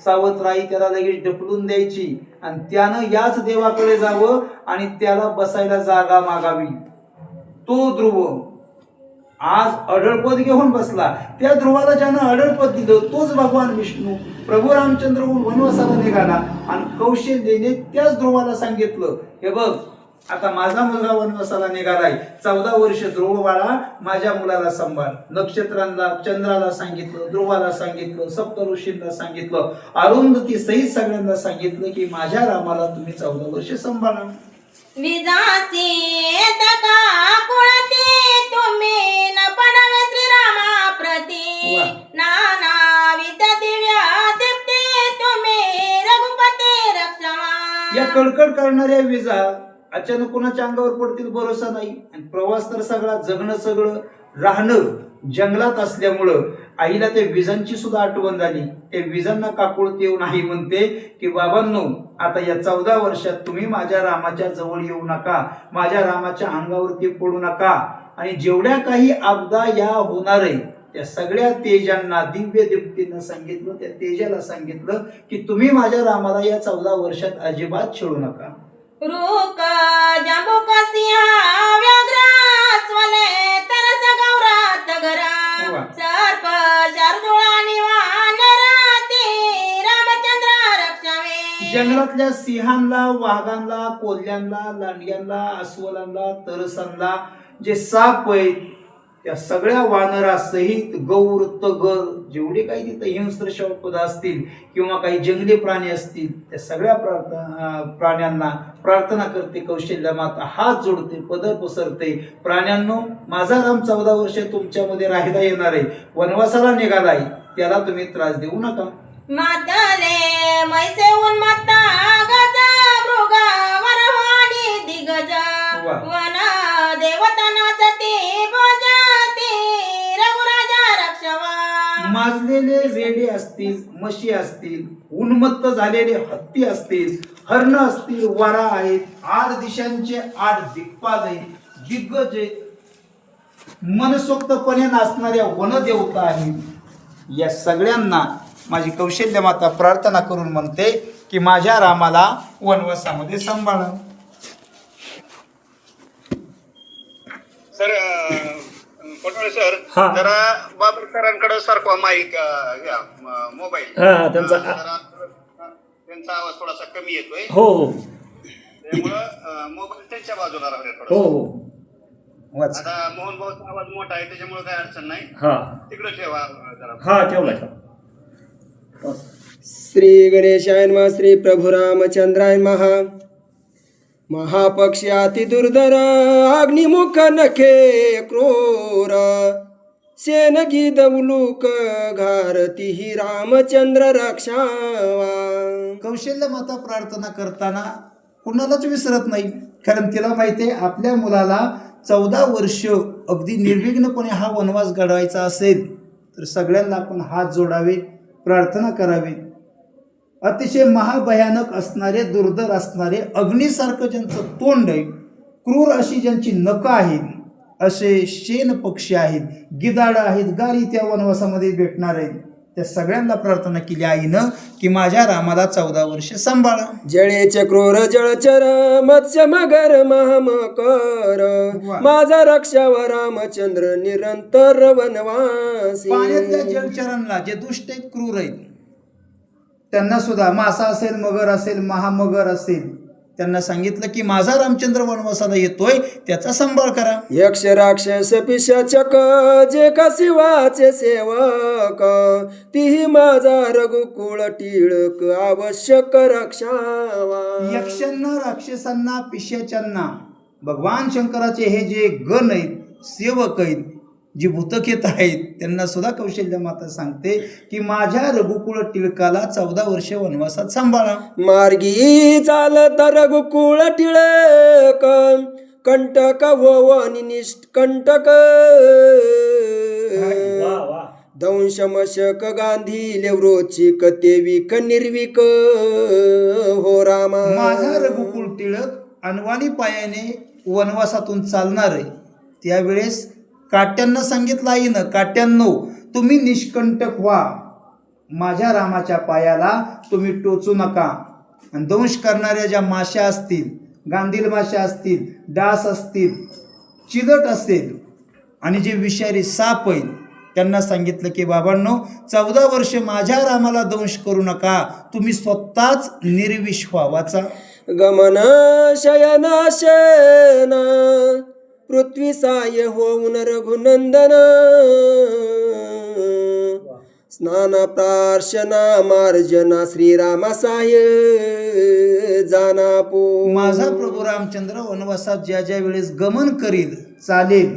सावत्राई त्याला लगेच ढकलून द्यायची आणि त्यानं याच देवाकडे जावं आणि त्याला बसायला जागा मागावी. तो ध्रुव आज अढळपद घेऊन बसला. त्या ध्रुवाला ज्यानं अढळपद दिलं तोच भगवान विष्णू प्रभू रामचंद्र वनवासाला निघाला आणि कौशल्याने त्याच ध्रुवाला सांगितलं, हे बघ आता माझा मुलगा वनवासाला निघालाय, 14 वर्ष ध्रुव बाळा माझ्या मुलाला सांभाळ. नक्षत्रांना, चंद्राला सांगितलं, ध्रुवाला सांगितलं, सप्त ऋषींना सांगितलं, अरुंधती सहित सगळ्यांना सांगितलं की माझ्या रामाला तुम्ही 14 वर्ष सांभाळा. विजाची तका कुळती तुम्ही न पडावे श्रीरामा प्रती वा. नाना विद्या दिव्या दीप्ती तुम्ही रघुपती रक्षावा. या कडकड करणाऱ्या विजा अचानक कोणाच्या अंगावर पडतील भरोसा नाही. आणि प्रवास तर सगळा, जगणं सगळं, राहणं जंगलात असल्यामुळं आईला ते विजांची सुद्धा आठवण झाली. ते विजांना काकुळत येऊन आई म्हणते की बाबांनो, आता या 14 वर्षात तुम्ही माझ्या रामाच्या जवळ येऊ नका, माझ्या रामाच्या अंगावरती पडू नका, आणि जेवढ्या काही आपदा या होणार आहे त्या सगळ्या तेजांना दिव्य दीप्तीनं सांगितलं, त्या तेजाला सांगितलं की तुम्ही माझ्या रामाला या 14 वर्षात अजिबात छेडू नका. रूक जांबूक सिंहा व्याघ्र स्वले तरस गौरात गरा वा. सर्प शार्दूळ आणि वानर ते रामचंद्र रक्षावे. जंगलातल्या सिंहांना, वाघांना, कोल्ह्यांना, लांडग्यांना, अस्वलांना, तरसांना, जे साप आहेत त्या सगळ्या वानरासहित गौर, तगर, जेवढे काही तिथं हिंस्र श्वापद असतील किंवा काही जंगली प्राणी असतील त्या सगळ्या प्राण्यांना प्रार्थना करते कौशल्य माता, हात जोडते, पदर पसरते. प्राण्यांनो, माझा राम 14 वर्ष तुमच्यामध्ये राहायला येणार आहे, वनवासाला निघालाय, त्याला तुम्ही त्रास देऊ नका. मातले मैसे उन्मत्ता गज मृग वरवाणी दिग्गज वा. वन देवतनाचते भजते रघुराजा रक्षवा. माजलेले रेडे असतील, म्हशी असतील, उन्मत्त झालेले हत्ती असतील, हरण असतील, वारा आहेत, 8 दिशांचे 8 दिग्पाल आहेत, दिग्गज आहेत, मनसोक्तपणे नाचणाऱ्या वनदेवता आहेत. या सगळ्यांना माझी कौशल्य माता प्रार्थना करून म्हणते की माझ्या रामाला वनवासामध्ये सांभाळा. सर, कोटवळे सर, हा. जरा बाबर सरांकडे सारखा माईक मोबाईल, त्यांचा त्यांचा आवाज थोडासा कमी येतोय, हो हो त्यामुळं मोबाईल त्यांच्या बाजूला राहूया हो थोडं. हो वाच. आता मोहन भाऊचा आवाज मोठा आहे त्याच्यामुळे काही अडचण नाही, हा तिकडे ठेवा जरा. हा ठेवला. श्री गणेशाय नमः. श्री प्रभु रामचंद्राय नमः. महापक्ष अति दुर्धर अग्निमुख नखे क्रूर सेन गीत उलूक घारती ही रामचंद्र रक्षावा. कौशल्य माता प्रार्थना करताना कुणालाच विसरत नाही, कारण तिला माहिती आहे आपल्या मुलाला 14 वर्ष अगदी निर्विघ्नपणे हा वनवास घडवायचा असेल तर सगळ्यांना आपण हात जोडावे, प्रार्थना करावी. अतिशय महाभयानक असणारे, दुर्धर असणारे, अग्नीसारखं ज्यांचं तोंड आहे, क्रूर अशी ज्यांची नखं आहेत, असे शेन पक्षी आहेत, गिधाडं आहेत, गारी त्या वनवासामध्ये भेटणार आहेत, त्या सगळ्यांना प्रार्थना केली आईनं की माझ्या रामाला 14 वर्ष सांभाळा. जळेचे क्रूर जळचर मत्स्य मगर महामकर वा. माझा रक्षावा रामचंद्र निरंतर वनवासी. पाण्यातल्या जलचरांना, जे दुष्ट आहेत, क्रूर आहेत, त्यांना सुद्धा मासा असेल, मगर असेल, महामगर असेल, त्यांना सांगितलं की माझा रामचंद्र वनवासाला येतोय, त्याचा सांभाळ करा. यक्ष राक्षस पिशाचक जे का शिवाचे सेवक तीही माझा रघुकुळ टिळक आवश्यक रक्षावा. यक्षांना, राक्षसांना, पिशाच्यांना भगवान शंकराचे हे जे गण आहेत, सेवक आहेत, जी भूतकेत आहेत, त्यांना सुद्धा कौशल्य माता सांगते की माझ्या रघुकुळ टिळकाला 14 वर्ष वनवासात सांभाळा. मार्गी चालत रघुकुळ टिळक कंटक वनी निष्कंटक वा वा. दंश मशक गांधी लेवरोचिक तेविक निर्विक हो रामा. माझा रघुकुळ टिळक अनवाणी पायाने वनवासातून चालणार आहे. त्यावेळेस काट्यांना सांगितलं आईनं, काट्यांनो तुम्ही निष्कंटक व्हा, माझ्या रामाच्या पायाला तुम्ही टोचू नका. आणि दंश करणाऱ्या ज्या माश्या असतील, गांधील माश्या असतील, डास असतील, चिलट असेल, आणि जे विषारी साप आहेत, त्यांना सांगितलं की बाबांनो 14 वर्ष माझ्या रामाला दंश करू नका, तुम्ही स्वतःच निर्विष व्हा. वाचा. गमन शयनाशन पृथ्वी साय होऊन रघुनंदन स्नान प्रार्शना मार्जना श्रीरामा साय जाना पो. माझा प्रभू रामचंद्र वनवासात ज्या ज्या वेळेस गमन करील, चालेल,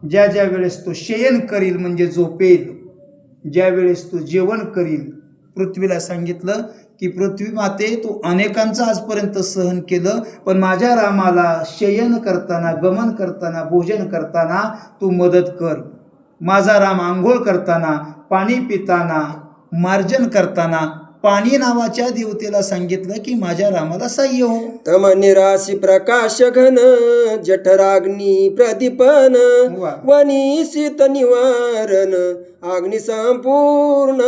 ज्या ज्या वेळेस तो शयन करील म्हणजे झोपेल, ज्या वेळेस तो जेवण करील, पृथ्वीला सांगितलं की पृथ्वी माते तू अनेकांचं आजपर्यंत सहन केलं, पण माझ्या रामाला शयन करताना, गमन करताना, भोजन करताना तू मदत कर. माझा राम आंघोळ करताना, पाणी पिताना, मार्जन करताना पाणी नावाच्या देवतेला सांगितलं की माझ्या रामाला सहाय्य हो. तम निराशी प्रकाश घन जठराग्नी प्रदीपन वा. वनी शीत निवारण अग्नि संपूर्ण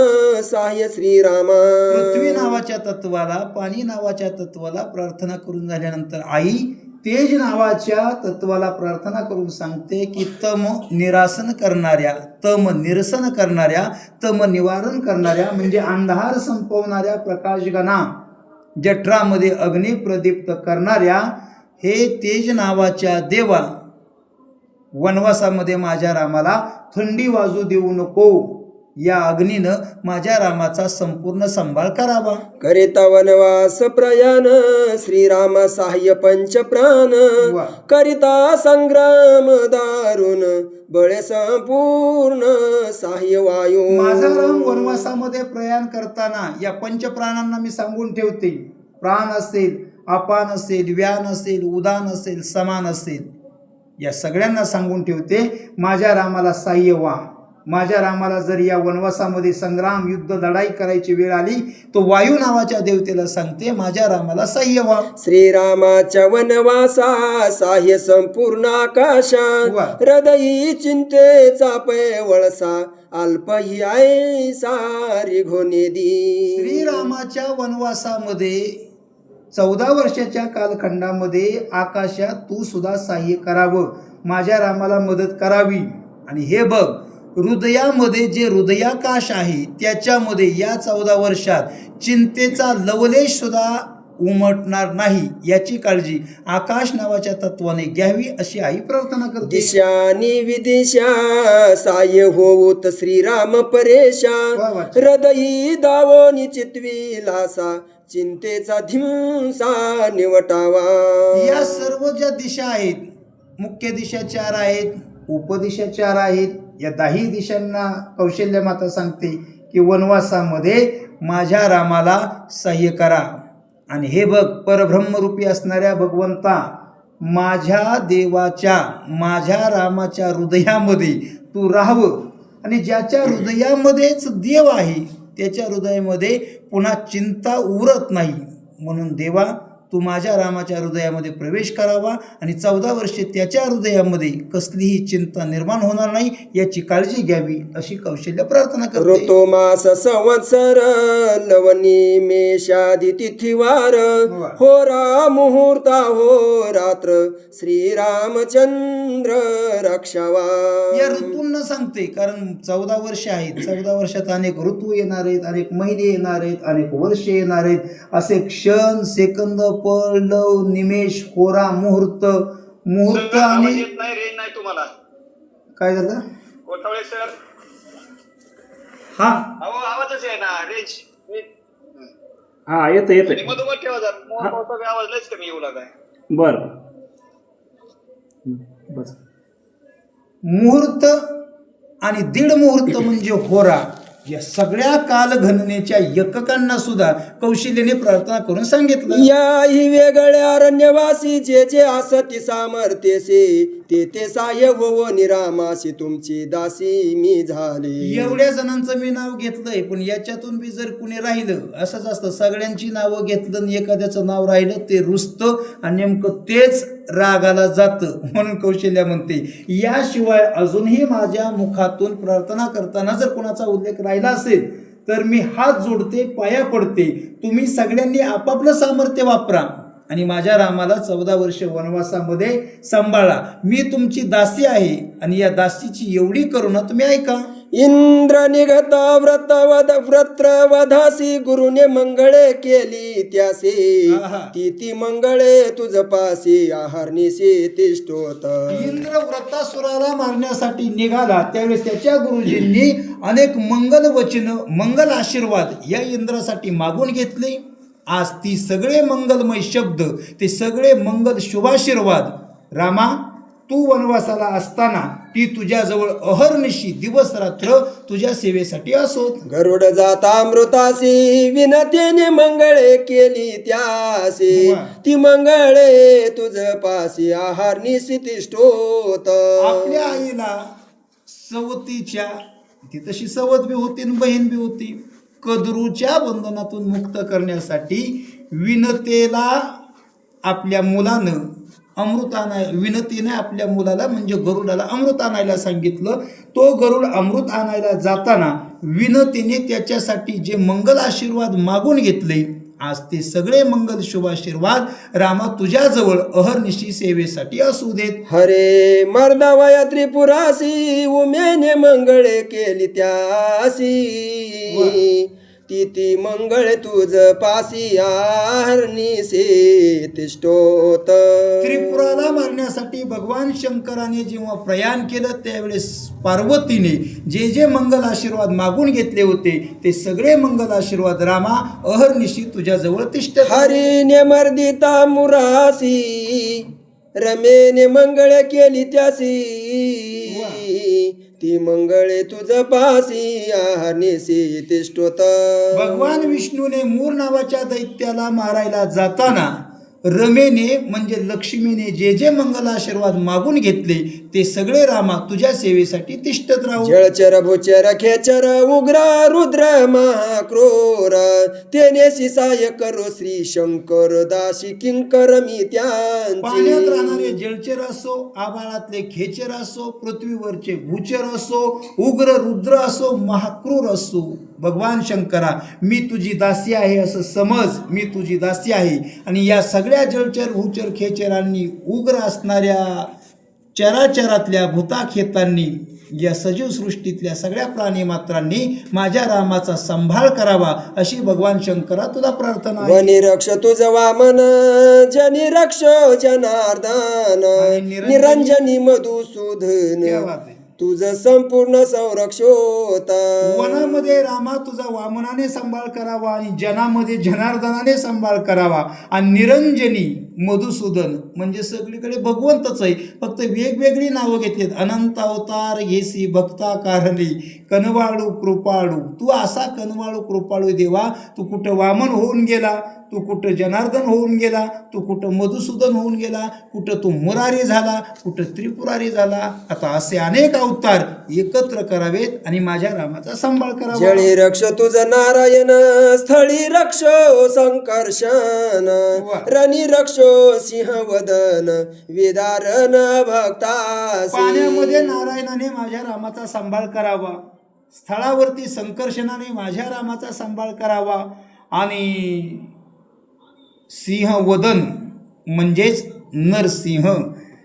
सहाय्य श्रीरामा. पृथ्वी नावाच्या तत्वाला, पाणी नावाच्या तत्वाला प्रार्थना करून झाल्यानंतर आई तेज नावाच्या तत्वाला प्रार्थना करून सांगते की तम निरासन करणाऱ्या, तम निरसन करणाऱ्या, तम निवारण करणाऱ्या म्हणजे अंधार संपवणाऱ्या प्रकाशगणा, जठरामध्ये अग्नी प्रदीप्त करणाऱ्या हे तेज नावाच्या देवा, वनवासामध्ये माझ्या रामाला थंडी वाजू देऊ नको. या अग्नीनं माझ्या रामाचा संपूर्ण सांभाळ करावा. करिता वनवास प्रयाण श्रीराम सहाय्य पंच प्राण. वा. करिता संग्राम दारुण बळे संपूर्ण सहाय्य वायू. माझा राम वनवासामध्ये प्रयाण करताना या पंचप्राणांना मी सांगून ठेवते. प्राण असेल, अपान असेल, व्यान असेल, उदान असेल, समान असेल, या सगळ्यांना सांगून ठेवते माझ्या रामाला सहाय्य व्हा. माझ्या रामाला जर या वनवासामध्ये संग्राम, युद्ध, लढाई करायची वेळ आली तो वायू नावाच्या देवतेला सांगते माझ्या रामाला सहाय्य व्हा. श्रीरामाच्या वनवासा सहाय्य संपूर्ण आकाशा. वा. हृदयी चिंतेचा पै वळसा अल्प ही आई सारी घोनेदी. श्रीरामाच्या वनवासामध्ये 14 वर्षाच्या कालखंडामध्ये आकाशात तू सुद्धा सहाय्य करावं, माझ्या रामाला मदत करावी. आणि हे बघ, हृदयामध्ये जे हृदयाकाश आहे त्याच्यामध्ये या 14 वर्षात चिंतेचा लवलेश सुद्धा उमटणार नाही याची काळजी आकाश नावाच्या तत्वाने घ्यावी अशी आई प्रार्थना करते. दिशानी विदिशा साय होऊत श्रीराम परेशा. वा वा. हृदयी दावोनी चितवी लासा चिंतेचा धिमसा निवटावा. या सर्व ज्या दिशा आहेत, मुख्य दिशा 4 आहेत, उपदिशा 4 आहेत, या 10 दिशांना कौशल्य माता सांगते की वनवासामध्ये माझ्या रामाला सहाय्य करा. आणि हे बघ, परब्रह्मरूपी असणाऱ्या भगवंता, माझ्या देवाच्या, माझ्या रामाच्या हृदयामध्ये तू राहावं. आणि ज्याच्या हृदयामध्येच देव आहे त्याच्या हृदयामध्ये पुन्हा चिंता उरत नाही. म्हणून देवा तू माझ्या रामाच्या हृदयामध्ये प्रवेश करावा आणि 14 वर्षे त्याच्या हृदयामध्ये कसलीही चिंता निर्माण होणार नाही याची काळजी घ्यावी अशी कौशल्य प्रार्थना करते. ऋतू मास संवत्सर लवनी मेषादी तिथिवार. वा. होरा मुहूर्ता हो रात्र श्रीरामचंद्र रक्षावा. या ऋतूंना सांगते कारण 14 वर्ष आहेत. 14 वर्षात अनेक ऋतू येणार आहेत, अनेक महिने येणार आहेत, अनेक वर्षे येणार आहेत. असे क्षण, सेकंद, पळ, लव, निमेष, होरा, मुहूर्त, मुहूर्त आवाज आणि येत नाही, रेंज नाही तुम्हाला. काय झालं? कोठावळे सर, हा अहो आवाजच आहे ना, रेंज. हा येतं येतं. मधोमध ठेवा जर मोठा आवाज लयच कमी येऊ लागलाय. बर बस. मुहूर्त आणि दीड मुहूर्त म्हणजे होरा, या सगळ्या कालगणनेच्या एककांना सुद्धा कौशल्याने प्रार्थना करून सांगितलं. याही वेगळ्या अरण्यवासी जे जे आसती सामर्थ्यसे ते ते साय हो निरामासी तुमची दासी मी झाले. एवढ्या जणांचं मी नाव घेतलंय पण याच्यातून बी जर कुणी राहिलं, असंच असतं, सगळ्यांची नावं घेतलं आणि एखाद्याचं नाव राहिलं ते रुसतं आणि नेमकं तेच रागाला जातं. म्हणून कौशल्या म्हणते याशिवाय अजूनही माझ्या मुखातून प्रार्थना करताना जर कोणाचा उल्लेख राहिला असेल तर मी हात जोडते, पाया पडते. तुम्ही सगळ्यांनी आपापलं सामर्थ्य वापरा आणि माझ्या रामाला 14 वर्ष वनवासामध्ये सांभाळा. मी तुमची दासी आहे आणि या दासीची एवढी करुणा तुम्ही ऐका. इंद्र निघत व्रत्रवधासी गुरुने मंगळे केली त्यासी. आहा. ती मंगळे तुझ पासी आहारनिसी तिष्ठोत. इंद्र व्रतासुराला मारण्यासाठी निघाला त्यावेळेस त्याच्या गुरुजींनी अनेक मंगल वचन, मंगल आशीर्वाद या इंद्रासाठी मागून घेतले. आज ती सगळे मंगलमय शब्द, ते सगळे मंगल शुभाशीर्वाद रामा तू वनवासाला असताना ती तुझ्याजवळ अहर्निशी दिवस रात्र तुझ्या सेवेसाठी असोत. गरुड जाता अमृतासी विनतेने मंगळे केली त्यासी. वा. ती मंगळे तुझ पासी आहारनिसी तिष्ठोत. आपल्या आईला सवतीच्या, ती तशी सवत बी होती आणि बहीण बी होती, कदरूच्या बंधनातून मुक्त करण्यासाठी विनतेला आपल्या मुलानं अमृत विनतीने आपल्या मुलाला म्हणजे गरुडाला अमृत आणायला सांगितलं. तो गरुड अमृत आणायला जाताना विनतीने त्याच्यासाठी जे मंगल आशीर्वाद मागून घेतले, आज ते सगळे मंगल शुभ आशीर्वाद रामा तुझ्याजवळ अहर्निशी सेवेसाठी असू देत. हरे मर्दावया त्रिपुरासी उमेने मंगळे केली त्यासी ती मंगळ तुझ पासी आहर्निसे तिष्ठोत. त्रिपुराला मारण्यासाठी भगवान शंकराने जेव्हा प्रयाण केलं त्यावेळेस पार्वतीने जे जे मंगल आशीर्वाद मागून घेतले होते ते सगळे मंगल आशीर्वाद रामा अहर्निशी तुझ्याजवळ तिष्ठ. हरीने मर्दिता मुरासी रमेने मंगळ केली त्यासी ती मंगळे तुझ पासी आहर्निशी तिष्ठोत. भगवान विष्णूने मूर नावाच्या दैत्याला मारायला जाताना रमेने म्हणजे लक्ष्मीने जे जे मंगल आशीर्वाद मागून घेतले ते सगळे रामा तुझ्या सेवेसाठी तिष्ठत राहू. जळचर भूचर खेचर उग्र रुद्र महाक्रूर तेने सिसाय करो श्री शंकर दासी किंकर मी पाण्यात त्यांची. राहणारे जलचर असो, आभाळातले खेचर असो, पृथ्वीवरचे भूचर असो, उग्र रुद्र असो, महाक्रूर असो, भगवान शंकरा मी तुझी दासी आहे असं समज. मी तुझी दासी आहे आणि या सगळ्या जलचर भूचर खेचरांनी उग्र असणाऱ्या चराचरातल्या भूताखेतांनी या सजीव सृष्टीतल्या सगळ्या प्राणीमात्रांनी माझ्या रामाचा सांभाळ करावा अशी भगवान शंकरा तुला प्रार्थना आहे. वनी रक्ष तुझ वामन जनी रक्ष जनार्दन निरंजनी मधुसूदन क्या बात आहे. तुझ संपूर्ण संरक्षोत. वनामध्ये रामा तुझा वामनाने सांभाळ करावा आणि जनामध्ये जनार्दनाने सांभाळ करावा आणि निरंजनी मधुसूदन म्हणजे सगळीकडे भगवंतच आहे, फक्त वेगवेगळी नावं घेतलीत. अनंत अवतार घेसी भक्ता कारली कनवाळू कृपाळू. तू असा कनवाळू कृपाळू देवा, तू कुठं वामन होऊन गेला, तू कुठं जनार्दन होऊन गेला, तू कुठं मधुसूदन होऊन गेला, कुठं तू मुरारी झाला, कुठं त्रिपुरारी झाला. आता असे अनेक अवतार एकत्र करावेत आणि माझ्या रामाचा सांभाळ करावा. जळी रक्ष तुझ नारायण स्थळी रक्ष संकर्षण रणी रक्ष सिंहवदन विदारण भक्तासी. पाण्यामध्ये नारायणाने माझ्या रामाचा सांभाळ करावा, स्थळावरती संकर्षणाने माझ्या रामाचा सांभाळ करावा आणि सिंहवदन म्हणजेच नरसिंह.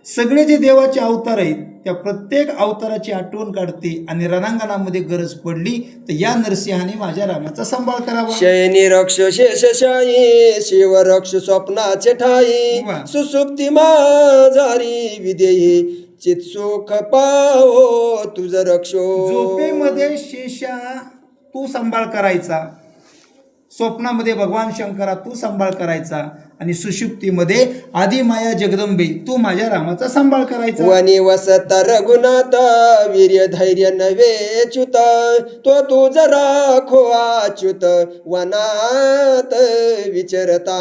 सगळे जे देवाचे अवतार आहेत त्या प्रत्येक अवताराची आठवण काढते आणि रणांगणामध्ये गरज पडली तर या नरसिंहाने माझ्या रामाचा सांभाळ करावा. शयनी रक्ष शेषशायी शिव रक्ष स्वप्नाचे ठाई वा. सुसुप्ती माझारी विदेही चित्सुख पाहो तुझ रक्षो. झोपेमध्ये शेषा तू सांभाळ करायचा, स्वप्नामध्ये भगवान शंकरा तू सांभाळ करायचा आणि सुषुप्तीमध्ये आदिमाया जगदंबे तू माझ्या रामाचा सांभाळ करायचा. वनी वसत रघुनाथ वीर्य धैर्य नवे च्युत तो तुझ राखो अच्युत वनात विचरता.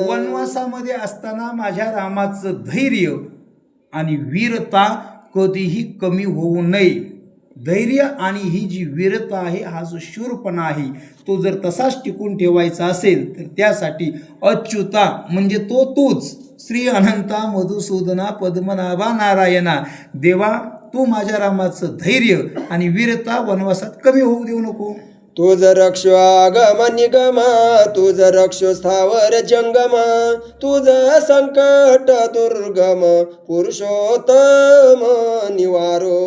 वनवासामध्ये असताना माझ्या रामाचं धैर्य आणि वीरता कधीही कमी होऊ नये. धैर्य आणि ही जी वीरता आहे, हा जो शूरपणा आहे, तो जर तसाच टिकून ठेवायचा असेल तर त्यासाठी अच्युता म्हणजे तो तूच श्री अनंता मधुसूदना पद्मनाभा नारायणा देवा, तू माझ्या रामाचं धैर्य आणि वीरता वनवासात कमी होऊ देऊ नको. तुझ रक्ष आगम निगम तुझ रक्ष स्थावर जंगम तुझ संकट दुर्गम पुरुषोत्तम निवारो.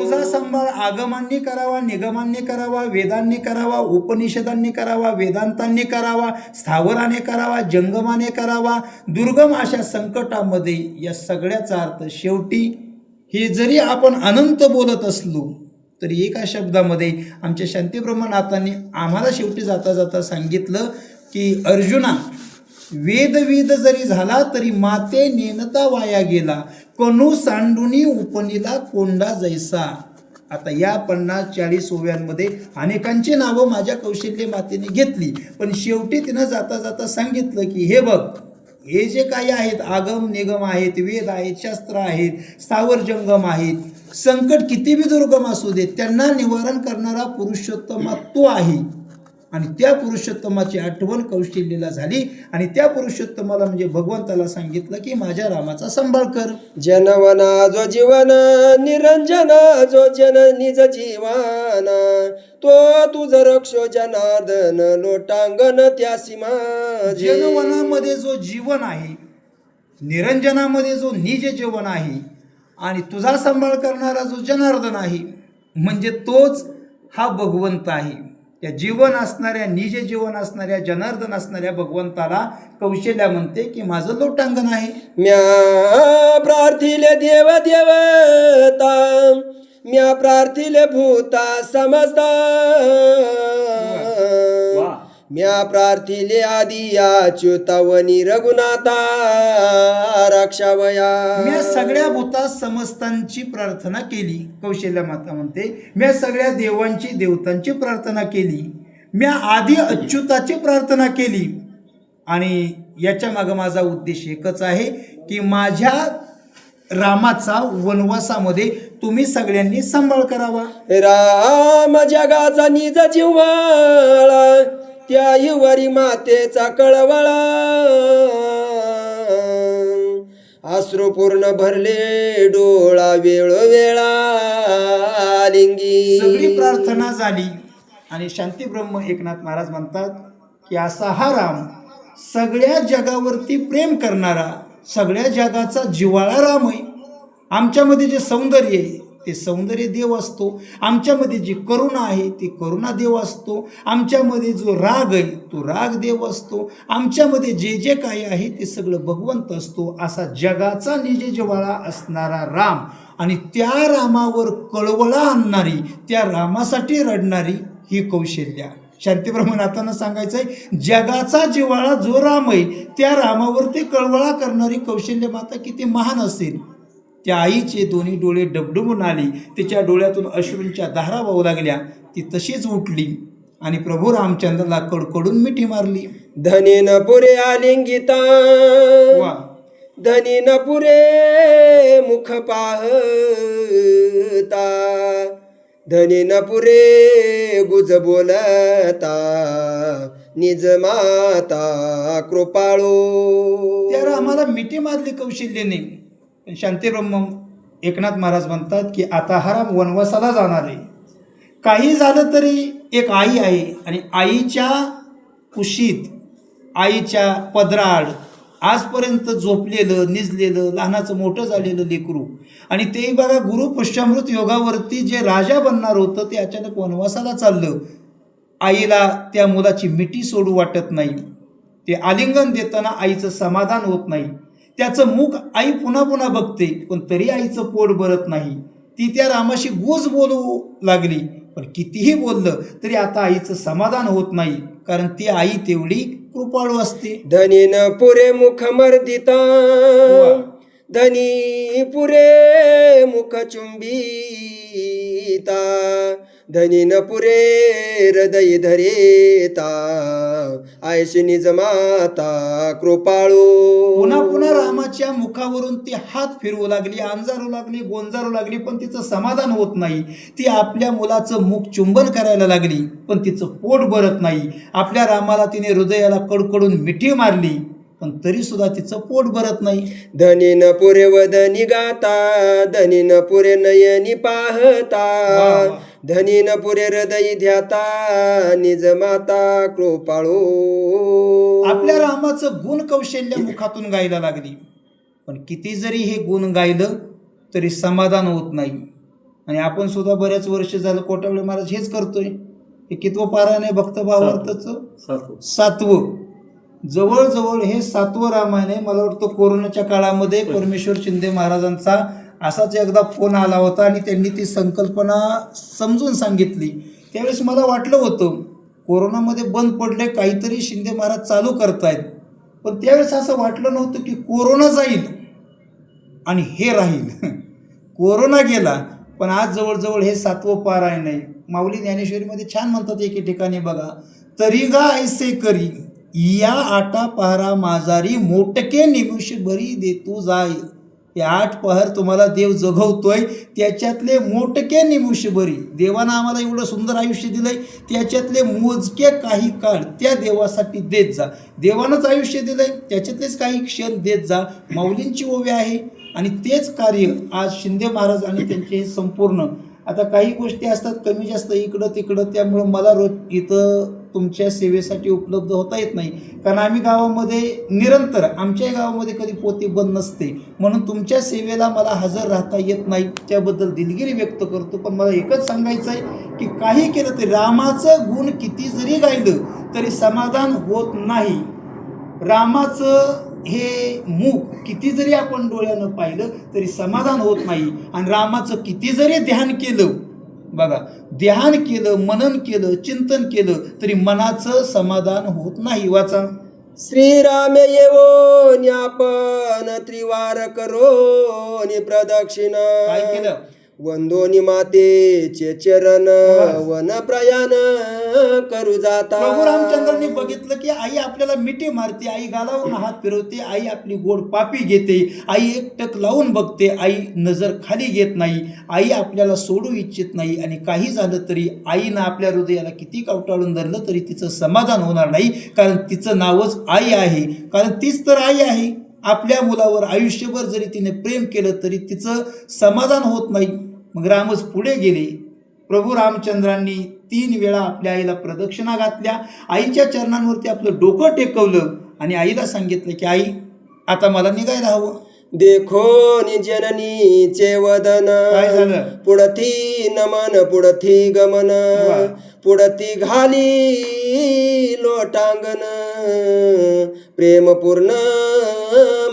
तुझा सांभाळ आगमांनी करावा, निगमांनी करावा, वेदांनी करावा, उपनिषदांनी करावा, वेदांतांनी करावा, स्थावराने करावा, जंगमाने करावा. दुर्गम अशा संकटामध्ये या सगळ्याचा अर्थ शेवटी हे जरी आपण अनंत बोलत असलो तरी एका शब्दामध्ये आमच्या शांतीब्रह्मनाथांनी आम्हाला शेवटी जाता जाता सांगितलं की अर्जुना, वेदविद जरी झाला तरी माते नेनता वाया गेला, कणू सांडुनी उपनीला कोंडा जैसा. आता या 50-40 ओव्यांमध्ये अनेकांची नावं माझ्या कौशल्य मातेने घेतली, पण शेवटी तिनं जाता जाता सांगितलं की हे बघ, हे जे काही आहेत आगम निगम आहेत, वेद आहेत, शास्त्र आहेत, स्थावर जंगम आहेत, संकट किती बी दुर्गम असू दे त्यांना निवारण करणारा पुरुषोत्तमा तो आहे. आणि त्या पुरुषोत्तमाची आठवण कौशल्यला झाली आणि त्या पुरुषोत्तमाला म्हणजे भगवंताला सांगितलं की माझ्या रामाचा सांभाळ कर. जनवना जो जीवन निरंजन जो जन निज जीवाना तो तुझ रक्षो जनार्दन लोटांगण त्यासी माझे. जनवनामध्ये जो जीवन आहे, निरंजनामध्ये जो निज जीवन आहे आणि तुझा सांभाळ करणारा जो जनार्दन आहे म्हणजे तोच हा भगवंत आहे. त्या जीवन असणाऱ्या निज जीवन असणाऱ्या जनार्दन असणाऱ्या भगवंताला कौशल्या म्हणते की माझं लोटांगण आहे. म्या प्रार्थिले देव देवता म्या प्रार्थिले भूता समजता वा. म्या प्रार्थिले आदि अच्युतावनी रघुनाथा रक्षावया. मी सगळ्या भूता समस्तांची प्रार्थना केली. कौशल्या माता म्हणते मी सगळ्या देवांची देवतांची प्रार्थना केली. मी आदि अच्युताची प्रार्थना केली. आणि याच्या मागं माझा उद्देश एकच आहे की माझ्या रामाचा वनवासामध्ये तुम्ही सगळ्यांनी सांभाळ करावा. राम जगाचा निज जिव्हाळा त्याही वरी मातेचा कळवळा अश्रुपूर्ण भरले डोळा वेळोवेळा लिंगी. सगळी प्रार्थना झाली आणि शांती ब्रह्म एकनाथ महाराज म्हणतात की असा हा राम सगळ्या जगावरती प्रेम करणारा सगळ्या जगाचा जिव्हाळा राम आहे. आमच्यामध्ये जे सौंदर्य आहे ते सौंदर्य देव असतो. आमच्यामध्ये जी करुणा आहे ती करुणा देव असतो. आमच्यामध्ये जो राग आहे तो राग देव असतो. आमच्यामध्ये जे जे काही आहे ते सगळं भगवंत असतो. असा जगाचा निज जिव्हाळा असणारा राम आणि त्या रामावर कळवळा आणणारी त्या रामासाठी रडणारी ही कौशल्या. शांतीब्रह्मनाथांना सांगायचं आहे जगाचा जिव्हाळा जो राम आहे त्या रामावरती कळवळा करणारी कौशल्य माता किती महान असेल. त्या आईचे दोन्ही डोळे डबडबून आले. तिच्या डोळ्यातून अश्रूंच्या धारा वाहू लागल्या. ती तशीच उठली आणि प्रभू रामचंद्राला कडकडून मिठी मारली. धनी न पुरे आलिंगिता वा. धनी न पुरे मुख पाहता धनी न पुरे गुज बोलता निज माता कृपाळो. त्या रामाला मिठी मारली कौशल्याने. शांतीब्रह्म एकनाथ महाराज म्हणतात की आता हा राम वनवासाला जाणार आहे. काही झालं तरी एक आई आहे आणि आईच्या कुशीत आईच्या पदराड आजपर्यंत झोपलेलं निजलेलं लहानाचं मोठं झालेलं लेकरू आणि तेही बघा गुरु पुष्यामृत योगावरती जे राजा बनणार होतं ते अचानक वनवासाला चाललं. आईला त्या मुलाची मिठी सोडू वाटत नाही. ते आलिंगन देताना आईचं समाधान होत नाही. त्याचं मुख आई पुन्हा पुन्हा बघते पण तरी आईचं पोट भरत नाही. ती त्या रामाशी गोज बोलू लागली पण कितीही बोललं तरी आता आईचं समाधान होत नाही कारण ती आई तेवढी कृपाळू असते. धनी न पुरे मुख मर्दिता धनी पुरे मुख चुंबिता धनी न पुरे हृदय धरेता आयशी निज माता कृपाळू. पुन्हा पुन्हा रामाच्या मुखावरून ती हात फिरवू लागली, अंजारू लागली, गोंजारू लागली पण तिचं समाधान होत नाही. ती आपल्या मुलाचं मुख चुंबन करायला लागली पण तिचं पोट भरत नाही. आपल्या रामाला तिने हृदयाला कडकडून मिठी मारली पण तरी सुद्धा तिचं पोट भरत नाही. धनी न पुरे वदनी गाता धनी न पुरे नयनी पाहता धनी न पुरे हृदय ध्याता निज माता कृपाळू. आपल्या रामाचं गुण कौशल्य मुखातून गायला लागली पण किती जरी हे गुण गायलं तरी समाधान होत नाही. आणि आपण सुद्धा बऱ्याच वर्ष झालं कोटावळे महाराज हेच करतोय. हे कितवं पारायण आहे भक्त भावार्थाचं? 7वं. जवळजवळ हे 7वं रामायण आहे. मला वाटतं कोरोनाच्या काळामध्ये परमेश्वर शिंदे महाराजांचा असाच एकदा फोन आला होता आणि त्यांनी ती संकल्पना समजून सांगितली. त्यावेळेस मला वाटलं होतं कोरोनामध्ये बंद पडले काहीतरी शिंदे महाराज चालू करतायत पण त्यावेळेस असं वाटलं नव्हतं की कोरोना जाईल आणि हे राहील. कोरोना गेला पण आज जवळजवळ हे 7वं पारायण आहे. माऊली ज्ञानेश्वरीमध्ये छान म्हणतात एके ठिकाणी बघा, तरी गा ऐसे करी या आटा पहारा माझारी मोटके निमिष भरी देतो जाय हे 8 पहर तुम्हाला देव जगवतोय, त्याच्यातले मोठके निमिषभरी देवानं आम्हाला एवढं सुंदर आयुष्य दिलंय, त्याच्यातले मोजके काही काळ त्या देवासाठी देत जा. देवानंच आयुष्य दिलंय, त्याच्यातलेच काही क्षण देत जा. माऊलींची ओवी आहे आणि तेच कार्य आज शिंदे महाराज आणि त्यांचे हे संपूर्ण. आता काही गोष्टी असतात कमी जास्त इकडं तिकडं, त्यामुळं मला रोज इथं तुमच्या सेवेसाठी उपलब्ध होता येत नाही, कारण आम्ही गावामध्ये निरंतर, आमच्या गावामध्ये कधी पोती बंद नसते, म्हणून तुमच्या सेवेला मला हजर राहता येत नाही. त्याबद्दल दिलगिरी व्यक्त करतो. पण मला एकच सांगायचं आहे की काही केलं तरी रामाचं गुण किती जरी गायलं तरी समाधान होत नाही. रामाचं हे मुख किती जरी आपण डोळ्यानं पाहिलं तरी समाधान होत नाही. आणि रामाचं किती जरी ध्यान केलं, बघा, ध्यान केलं, मनन केलं, चिंतन केलं तरी मनाचं समाधान होत नाही. वाचा. श्रीराम येवोन आपण त्रिवार करोनी प्रदक्षिणा. काय केलं? वंदोनी मातेचे चरण वन प्रयाण करू जाता. प्रभू रामचंद्रांनी बघितलं की आई आपल्याला मिठी मारते, आई गालावरून हात फिरवते, आई आपली गोड पापी घेते, आई एकटक लावून बघते, आई नजर खाली घेत नाही, आई आपल्याला सोडू इच्छित नाही. आणि काही झालं तरी आईनं आपल्या हृदयाला किती कवटाळून धरलं तरी तिचं समाधान होणार नाही, कारण तिचं नावच आई आहे, कारण तीच तर आई आहे. आपल्या मुलावर आयुष्यभर जरी तिने प्रेम केलं तरी तिचं समाधान होत नाही. मग रामच पुढे गेले. प्रभू रामचंद्रांनी 3 वेळा आपल्या आईला प्रदक्षिणा घातल्या, आईच्या चरणांवरती आपलं डोकं टेकवलं आणि आईला सांगितलं की आई, आता मला निघायला हवं. देखो जननीचे वदन. काय झालं? पुढती नमन पुढती गमन. पुढती घाली लोटांगण प्रेमपूर्ण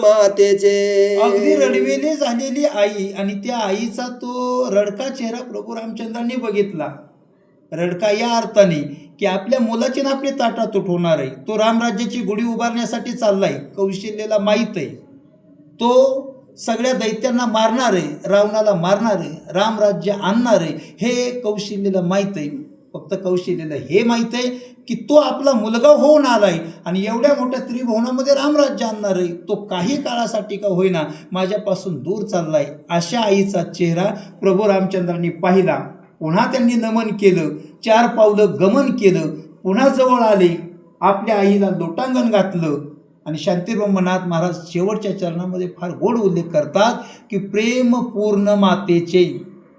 मातेचे. अगदी रडवेली झालेली आई आणि त्या आईचा तो रडका चेहरा प्रभू रामचंद्रांनी बघितला. रडका या अर्थाने की आपल्या मुलाची ना आपली ताटातूट होणार आहे. तो रामराज्याची गुढी उभारण्यासाठी चाललाय. कौशल्येला माहीत आहे तो सगळ्या दैत्यांना मारणार आहे, रावणाला मारणार आहे, रामराज्य आणणार आहे, हे कौशल्येला माहीत आहे. फक्त कौशल्येला हे माहीत आहे की तो आपला मुलगा होऊन आलाय आणि एवढ्या मोठ्या त्रिभुवनामध्ये रामराज्य आणणार आहे. तो काही काळासाठी का होईना माझ्यापासून दूर चाललाय. अशा आईचा चेहरा प्रभू रामचंद्रांनी पाहिला. पुन्हा त्यांनी नमन केलं, 4 पावलं गमन केलं, पुन्हा जवळ आले, आपल्या आईला लोटांगण घातलं. आणि शांतीब्रह्मनाथ महाराज शेवटच्या चरणामध्ये फार गोड उल्लेख करतात की प्रेमपूर्ण मातेचे.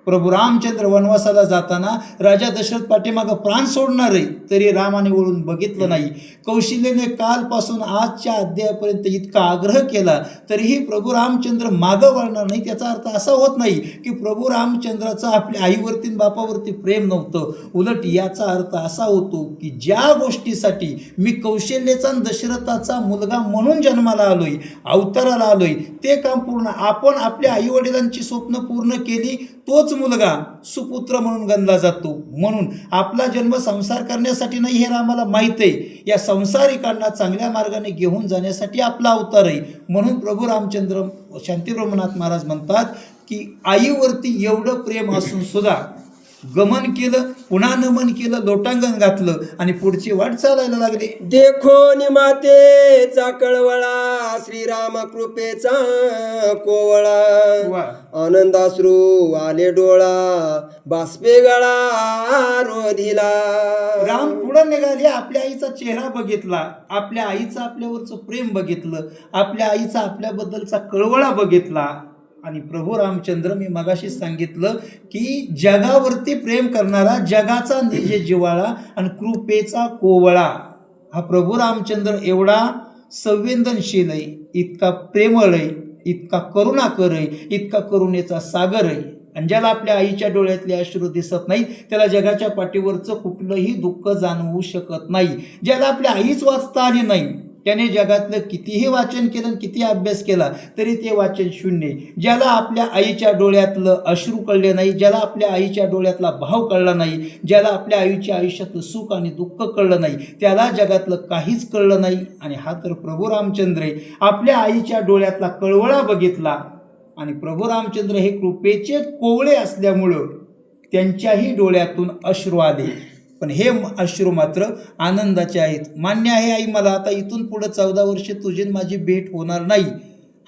प्रभू रामचंद्र वनवासाला जाताना राजा दशरथ पाठीमागं प्राण सोडणार आहे तरी रामाने वळून बघितलं नाही. कौशल्यने कालपासून आजच्या अध्यायापर्यंत इतका आग्रह केला तरीही प्रभू रामचंद्र मागं वळणार नाही. त्याचा अर्थ असा होत नाही की प्रभू रामचंद्राचं आपल्या आईवरती बापावरती प्रेम नव्हतं. उलट याचा अर्थ असा होतो की ज्या गोष्टीसाठी मी कौशल्येचा दशरथाचा मुलगा म्हणून जन्माला आलोय, अवताराला आलोय, ते काम पूर्ण आपण आपल्या आईवडिलांची स्वप्न पूर्ण केली, तोच मुलगा सुपुत्र म्हणून गणला जातो. म्हणून आपला जन्म संसार करण्यासाठी नाही हे रामाला माहीत आहे. या संसारिकांना चांगल्या मार्गाने घेऊन जाण्यासाठी आपला अवतार आहे. म्हणून प्रभू रामचंद्र शांतीब्रह्मनाथ महाराज म्हणतात की आईवरती एवढं प्रेम असून सुद्धा गमन केलं, पुन्हा नमन केलं, लोटांगण घातलं आणि पुढची वाट चालायला लागले. देखो निमातेचा कळवळा श्रीराम कृपेचा कोवळा. आनंदाश्रू आले डोळा बाष्पे गळा रोधिला. राम पुढे निघाले, आपल्या आईचा चेहरा बघितला, आपल्या आईचं आपल्यावरचं प्रेम बघितलं, आपल्या आईचा आपल्याबद्दलचा कळवळा बघितला. आणि प्रभू रामचंद्र, मी मगाशी सांगितलं की जगावरती प्रेम करणारा, जगाचा निज जिव्हाळा आणि कृपेचा कोवळा, हा प्रभू रामचंद्र एवढा संवेदनशील आहे, इतका प्रेमळ आहे, इतका करुणाकर आहे, इतका करुणेचा सागर आहे. आणि ज्याला आपल्या आईच्या डोळ्यातले अश्रू दिसत नाही त्याला जगाच्या पाठीवरचं कुठलंही दुःख जाणवू शकत नाही. ज्याला आपल्या आईच वाचता आली नाही त्याने जगातलं कितीही वाचन केलं, किती अभ्यास केला तरी ते वाचन शून्य. ज्याला आपल्या आईच्या डोळ्यातलं अश्रू कळले नाही, ज्याला आपल्या आईच्या डोळ्यातला भाव कळला नाही, ज्याला आपल्या आईच्या आयुष्यातलं सुख आणि दुःख कळलं नाही, त्याला जगातलं काहीच कळलं नाही. आणि हा तर प्रभू रामचंद्र आहे. आपल्या आईच्या डोळ्यातला कळवळा बघितला आणि प्रभू रामचंद्र हे कृपेचे कोवळे असल्यामुळं त्यांच्याही डोळ्यातून अश्रू आले. पण हे अश्रू मात्र आनंदाचे आहेत. मान्य आहे आई, मला आता इथून पुढे 14 वर्षे तुझी माझी भेट होणार नाही,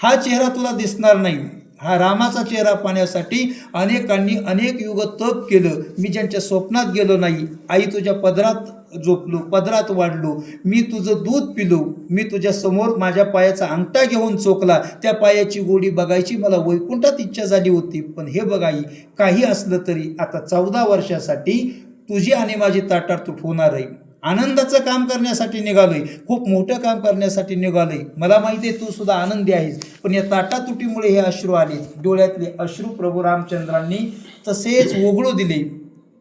हा चेहरा तुला दिसणार नाही, हा रामाचा चेहरा पाहण्यासाठी अनेकांनी अनेक युग तप केलं. मी ज्यांच्या स्वप्नात गेलो नाही, आई तुझ्या पदरात झोपलो, पदरात वाढलो, मी तुझं दूध पिलो, मी तुझ्या समोर माझ्या पायाचा अंगठा घेऊन चोखला, त्या पायाची गोडी बघायची मला वैकुंठात इच्छा झाली होती. पण हे बघ आई, काही असलं तरी आता 14 वर्षासाठी तुझी आणि माझी ताटातूट होणार आहे. आनंदाचं काम करण्यासाठी निघालोय, खूप मोठं काम करण्यासाठी निघालोय. मला माहिती आहे तू सुद्धा आनंदी आहेस, पण या ताटातुटीमुळे हे अश्रू आले. डोळ्यातले अश्रू प्रभू रामचंद्रांनी तसेच ओघळू दिले.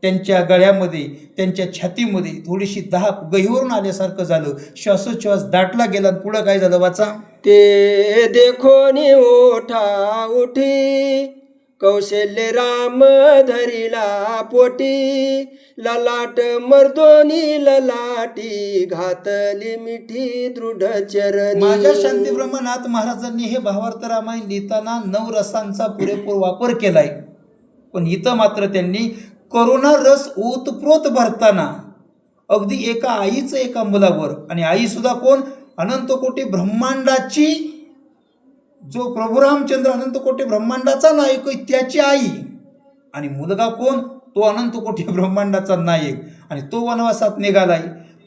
त्यांच्या गळ्यामध्ये, त्यांच्या छातीमध्ये थोडीशी धाप गहिवरून आल्यासारखं झालं. श्वासोच्छ्वास दाटला गेला. पुढं काय झालं वाचा. ते देखोनी ओठा उठी कौशल्य राम धरिला पोटी ललाट मर्दोनी ललाटी घातली मिठी दृढ चरणी. माझ्या शांती ब्रह्मनाथ महाराजांनी हे भावार्थ रामायण लिहिताना 9 रसांचा पुरेपूर वापर केलाय. पण इथं मात्र त्यांनी करुणा रस ओतप्रोत भरताना अगदी एका आईचं एका मुलावर, आणि आई सुद्धा कोण, अनंत कोटी ब्रह्मांडाची, जो प्रभू रामचंद्र अनंत कोटी ब्रह्मांडाचा नायक आहे त्याची आई, आणि मुलगा कोण, तो अनंत कोटी ब्रह्मांडाचा नायक, आणि तो वनवासात निघालाय.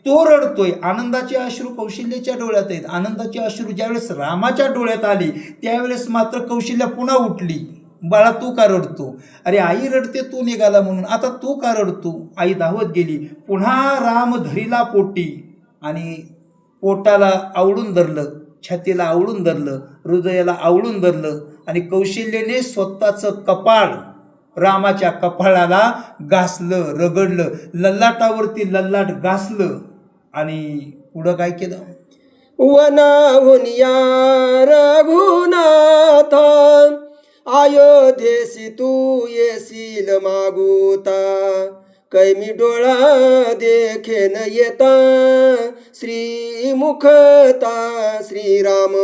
तो रडतोय. आनंदाचे अश्रू कौशल्याच्या डोळ्यात आहेत. आनंदाचे अश्रू ज्यावेळेस रामाच्या डोळ्यात आले त्यावेळेस मात्र कौशल्या पुन्हा उठली. बाळा तू का रडतो? अरे आई रडते तू निघाला म्हणून, आता तू का रडतो? आई धावत गेली. पुन्हा राम धरीला पोटी, आणि पोटाला आवळून धरलं, छातीला आवळून धरलं, हृदयाला आवळून धरलं, आणि कौशल्याने स्वतःचं कपाळ रामाच्या कपाळाला घासलं, रगडलं, लल्लाटावरती लल्लाट घासलं, आणि पुढं काय केलं. वनाहून या रघुनाथा अयोध्येसी तू येशील मागुता कैमी डोळा देखेन येता श्रीमुखता श्रीराम.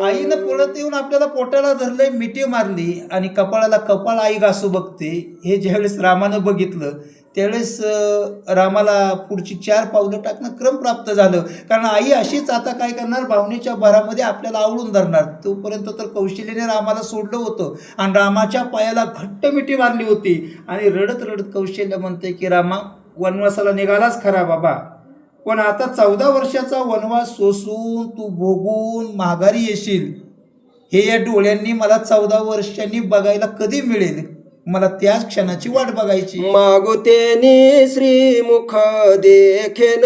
आईनं पळत येऊन आपल्याला पोटाला धरलंय, मिठी मारली, आणि कपाळाला कपाळ आई घासू बघते. हे ज्यावेळेस रामानं बघितलं त्यावेळेस रामाला पुढची 4 पावलं टाकणं क्रम प्राप्त झालं. कारण आई अशीच आता काय करणार, भावनेच्या भरामध्ये आपल्याला आवळून धरणार. तोपर्यंत तर कौशल्याने रामाला सोडलं होतं, आणि रामाच्या पायाला घट्ट मिठी मारली होती, आणि रडत रडत कौशल्य म्हणते की रामा, वनवासाला निघालाच खरा बाबा, पण आता 14 वर्षाचा वनवास सोसून तू भोगून माघारी येशील, हे या डोळ्यांनी मला 14 वर्षांनी बघायला कधी मिळेल? मला त्याच क्षणाची वाट बघायची. मागुतेनी श्रीमुख देखेन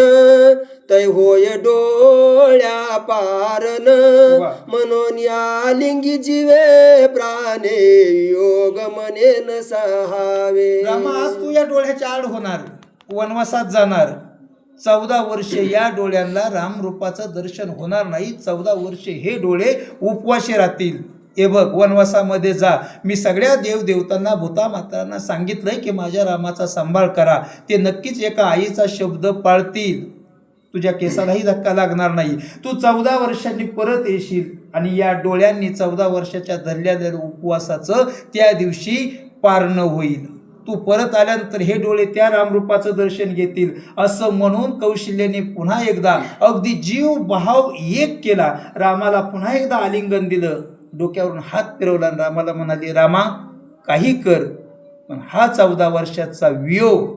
तै होय डोळ्या पारन म्हणून या लिंगी जीवे प्राणे योग मनेन सहावे. रामा, आज तू या डोळ्याच्या आड होणार, वनवासात जाणार. 14 वर्षे या डोळ्यांना रामरूपाचं दर्शन होणार नाही. 14 वर्षे हे डोळे उपवाशी राहतील. हे बघ, वनवासामध्ये जा. मी सगळ्या देवदेवतांना, भूतामातांना सांगितलंय की माझ्या रामाचा सांभाळ करा. ते नक्कीच एका आईचा शब्द पाळतील. तुझ्या केसालाही धक्का लागणार नाही. तू 14 वर्षांनी परत येशील, आणि या डोळ्यांनी 14 वर्षाच्या धरलेल्या उपवासाचं त्या दिवशी पारणं होईल. तू परत आल्यानंतर हे डोळे त्या रामरूपाचं दर्शन घेतील. असं म्हणून कौशल्याने पुन्हा एकदा अगदी जीव भाव एक केला. रामाला पुन्हा एकदा आलिंगन दिलं, डोक्यावरून हात फिरवला, आणि रामाला म्हणाली, रामा काही कर, पण हा 14 वर्षाचा वियोग,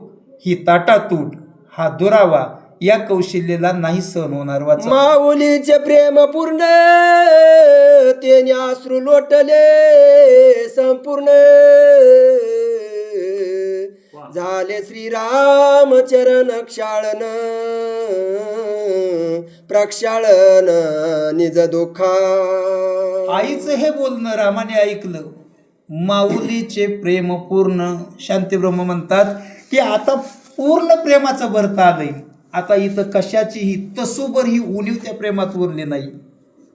ही ताटातूट, हा दुरावा या कौशल्याला नाही सहन होणार. वाचा. माऊलीचे प्रेम पूर्ण तेने अश्रू लोटले संपूर्ण झाले श्रीराम चरण क्षाळन प्रक्षाळन निज दुःखा. आईचं हे बोलणं रामाने ऐकलं. माऊलीचे प्रेम पूर्ण. शांतीब्रह्म म्हणतात की आता पूर्ण प्रेमाचं भरत आलंय. आता इथं कशाचीही तसूभर ही उणीव त्या प्रेमात उरली नाही.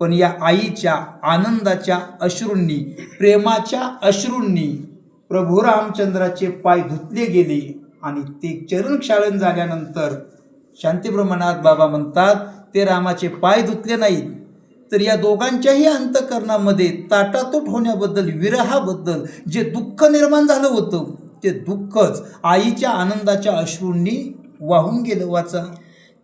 पण या आईच्या आनंदाच्या अश्रूंनी, प्रेमाच्या अश्रूंनी प्रभू रामचंद्राचे पाय धुतले गेले, आणि ते चरण क्षाळन झाल्यानंतर शांतीब्रह्मनाथ बाबा म्हणतात ते रामाचे पाय धुतले नाहीत, तर या दोघांच्याही अंतःकरणामध्ये ताटातूट होण्याबद्दल, विरहाबद्दल जे दुःख निर्माण झालं होतं, ते दुःखच आईच्या आनंदाच्या अश्रूंनी वाहून गेलं. वाचा.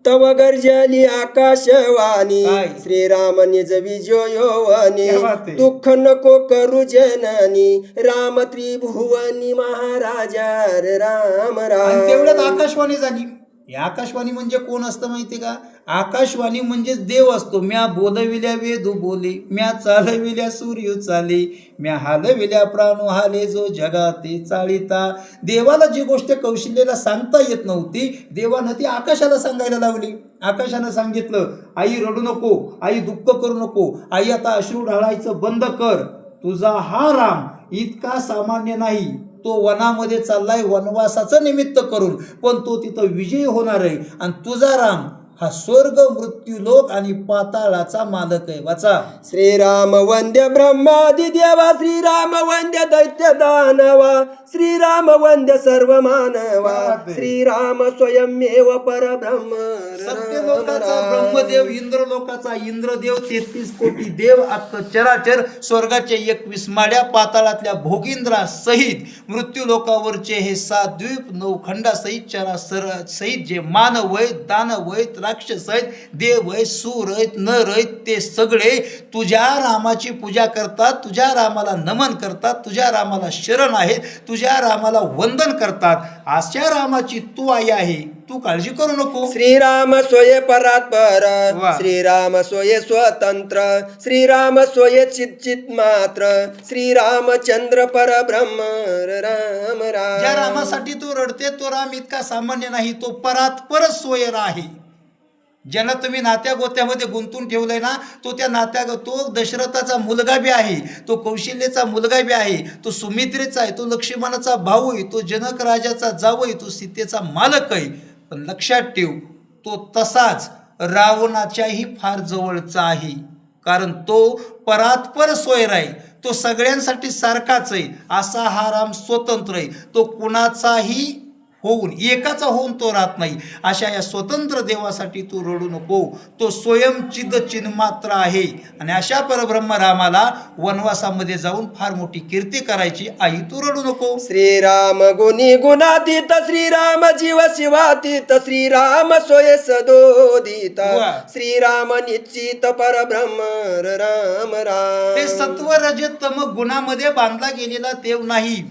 तव गर्जली आकाशवाणी काय? श्रीराम निज विजयोवनी क्या बात आहे? दुःख नको करू जननी राम त्रिभुवनी महाराजा रे राम आणि तेवढ्यात राम. आकाशवाणी झाली. ही आकाशवाणी म्हणजे कोण असतं माहिती का? आकाशवाणी म्हणजेच देव असतो. म्या बोलविल्या वेदू बोले, म्या चालविल्या सूर्य चाले, म्या हालविल्या प्राणू हाले, जो जगाते चालिता. देवाला जी गोष्ट कौशल्याला सांगता येत नव्हती, देवानं ती आकाशाला सांगायला लावली. आकाशानं सांगितलं, आई रडू नको, आई दुःख करू नको, आई आता अश्रू ढाळायचं बंद कर. तुझा हा राम इतका सामान्य नाही, तो वनामध्ये चाललाय वनवासाचं निमित्त करून, पण तो तिथं विजयी होणार आहे. आणि तुझा राम हा स्वर्ग मृत्यूलोक आणि पाताळाचा मालक आहे. वाचा. श्रीराम वंद्य ब्रह्मादि देवा श्रीराम वंद्य दैत्य दानवा श्रीराम वंद्य सर्व मानवा श्रीराम स्वयमेव परब्रह्म सत्य लोकाचा ब्रह्मदेव, इंद्र लोकाचा इंद्रदेव, 33 कोटी देव, अख्ख चराचर, स्वर्गाचे 21 माड्या, पाताळातल्या भोगिंद्रा सहित, मृत्यू लोकावरचे हे 7 द्वीप, 9 खंडा सहित, चराचर सहित जे मानव आहेत, दानव आहेत, राक्षस आहेत, देव आहेत, सूर आहेत, नर आहेत, ते सगळे तुझ्या रामाची पूजा करतात, तुझ्या रामाला नमन करतात, तुझ्या रामाला शरण आहेत, तुझ्या रामाला वंदन करतात. अशा रामाची तू आई आहे, तू काळजी करू नको. श्रीराम सोये परात्पर वा. श्रीराम सोये स्वतंत्र श्रीराम सोये चित मात्र श्रीरामचंद्र परब्रह्म राम ज्या राम. रामासाठी तू रडते तो राम इतका सामान्य नाही, तो परात्पर सोयर आहे. ज्याला तुम्ही नात्या गोत्यामध्ये गुंतून ठेवलंय ना, तो तो दशरथाचा मुलगा बी आहे, तो कौशल्याचा मुलगा बी आहे, तो सुमित्रेचा आहे, तो लक्ष्मणाचा भाऊ आहे, तो जनक राजाचा जावई, तो सीतेचा मालक आहे. पण लक्षात ठेव, तो तसाच रावणाच्याही फार जवळचा आहे, कारण तो परात्पर सोयर आहे, तो सगळ्यांसाठी सारखाच आहे. असा हा राम स्वतंत्र आहे, तो कुणाचाही होऊन, एकाचा होऊन तो राहत नाही. अशा या स्वतंत्र देवासाठी तू रडू नको, तो स्वयंचिद चिन्मात्र आहे. आणि अशा परब्रह्म रामाला वनवासामध्ये जाऊन फार मोठी कीर्ती करायची. आई तू रडू नको. श्रीराम गुणी गुणातीत श्रीराम जीव शिवातीत श्रीराम सोये सदोदित वा. श्रीराम निश्चित परब्रह्म राम राम. ते सत्व रज तम गुणामध्ये बांधला गेलेला देव नाही.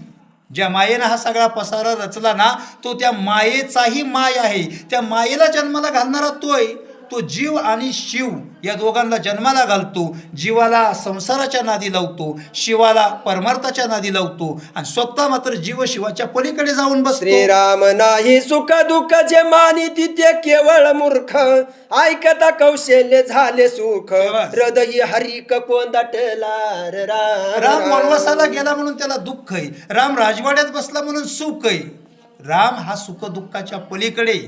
ज्या मायेनं हा सगळा पसारा रचला ना, तो त्या मायेचाही माय आहे. त्या मायेला जन्माला घालणारा तो आहे. तो जीव आणि शिव या दोघांना जन्माला घालतो. जीवाला संसाराच्या नादी लावतो, शिवाला परमार्थाच्या नादी लावतो, आणि स्वतः मात्र जीव शिवाच्या पलीकडे जाऊन बसतो. श्रीराम नाही सुख दुःख जे मानिती ते केवळ मूर्ख ऐकता कौशल्य झाले सुख हृदय हरिक कोंदाटला राम वनवासाला गेला म्हणून त्याला दुःख आहे, राम राजवाड्यात बसला म्हणून सुख आहे. राम हा सुख दुःखाच्या पलीकडे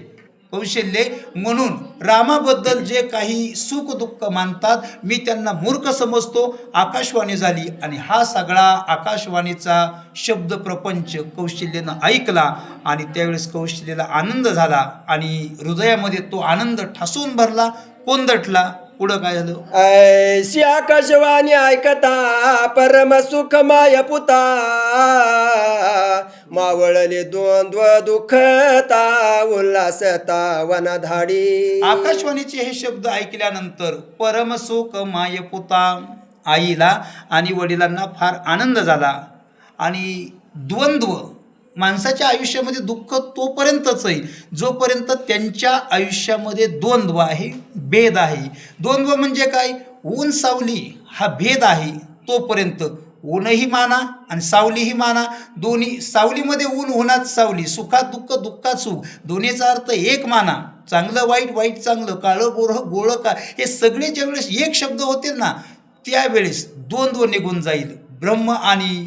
कौशल्य. म्हणून रामाबद्दल जे काही सुख दुःख मानतात, मी त्यांना मूर्ख समजतो. आकाशवाणी झाली आणि हा सगळा आकाशवाणीचा शब्द प्रपंच कौशल्यानं ऐकला, आणि त्यावेळेस कौशल्याला आनंद झाला, आणि हृदयामध्ये तो आनंद ठासून भरला, कोंदटला. पुढं काय झालं? ऐशी आकाशवाणी ऐकता परम सुख माय पुता मावळले द्वंद्व दुःखता उल्हासता वनधाडी. आकाशवाणीचे हे शब्द ऐकल्यानंतर परमसुख मायपुता, आईला आणि वडिलांना फार आनंद झाला. आणि द्वंद्व, माणसाच्या आयुष्यामध्ये दुःख तोपर्यंतच आहे जोपर्यंत त्यांच्या आयुष्यामध्ये द्वंद्व आहे, भेद आहे. द्वंद्व म्हणजे काय? ऊन सावली हा भेद आहे. तोपर्यंत ऊनही माना आणि सावलीही माना. दोन्ही, सावलीमध्ये ऊन, उन्हात सावली, सुखात दुःख, दुःखात सुख, दोन्हीचा अर्थ एक माना. चांगलं वाईट, वाईट चांगलं, काळं गोरं, गोळं का, हे सगळे ज्यावेळेस एक शब्द होतील ना, त्यावेळेस द्वंद्व निघून जाईल. ब्रह्म आणि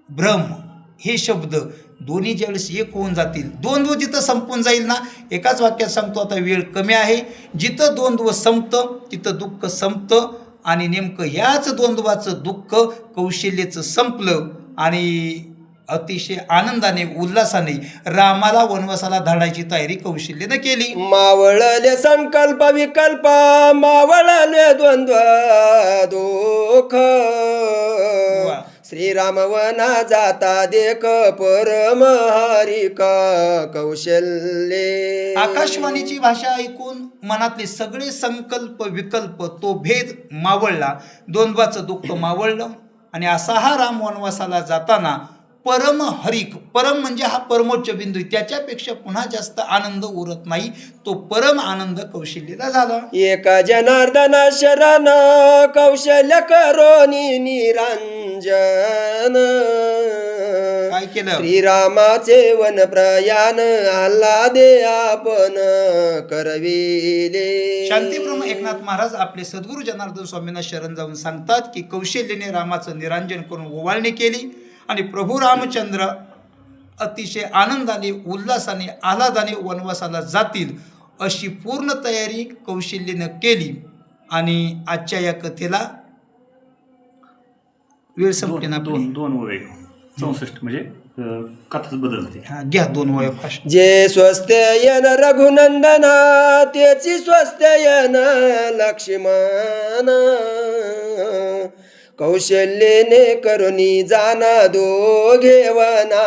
ब्रह्म हे शब्द दोन्ही ज्यावेळेस एक होऊन जातील, द्वंद्व जिथं संपून जाईल ना, एकाच वाक्यात सांगतो, आता वेळ कमी आहे, जिथं द्वंद्व संपतं तिथं दुःख संपतं. आणि नेमकं ह्याच द्वंद्वाचं दुःख कौशल्याचं संपलं, आणि अतिशय आनंदाने, उल्हासाने रामाला वनवासाला धाडायची तयारी कौशल्यानं केली. मावळले संकल्प विकल्प मावळले द्वंद्व दुःख श्रीराम वना जाता देख परम हरिका कौशल्ये. आकाशवाणीची भाषा ऐकून मनातले सगळे संकल्प विकल्प तो भेद मावळला, द्वंद्वाचं दुःख मावळलं आणि असा हा राम वनवासाला जाताना परम हरिक, परम म्हणजे हा परमोच्च बिंदू, त्याच्यापेक्षा पुन्हा जास्त आनंद उरत नाही, तो परम आनंद कौशल्यला झाला. एका जनार्दना शरण कौशल्य करोनी निरंजन. काय केलं? श्रीरामाचे वन प्रयाण आल्हादे आपण करविले. शांतीब्रह्म एकनाथ महाराज आपले सद्गुरू जनार्दन स्वामींना शरण जाऊन सांगतात की कौशल्यने रामाचं निरांजन करून ओवाळणी केली आणि प्रभू रामचंद्र अतिशय आनंदाने, उल्हासाने, आल्हादाने वनवासाला जातील अशी पूर्ण तयारी कौशल्यनं केली. आणि आजच्या या कथेला वेळ संपली ना आपली. दोन वय 64 म्हणजे कथाच बदलते. हा, घ्या 2 वय फास्ट. जे स्वस्त्ययन रघुनंदना त्याची स्वस्त्ययन लक्ष्मण. कौशल्येने करुणी जाना दोघे वना.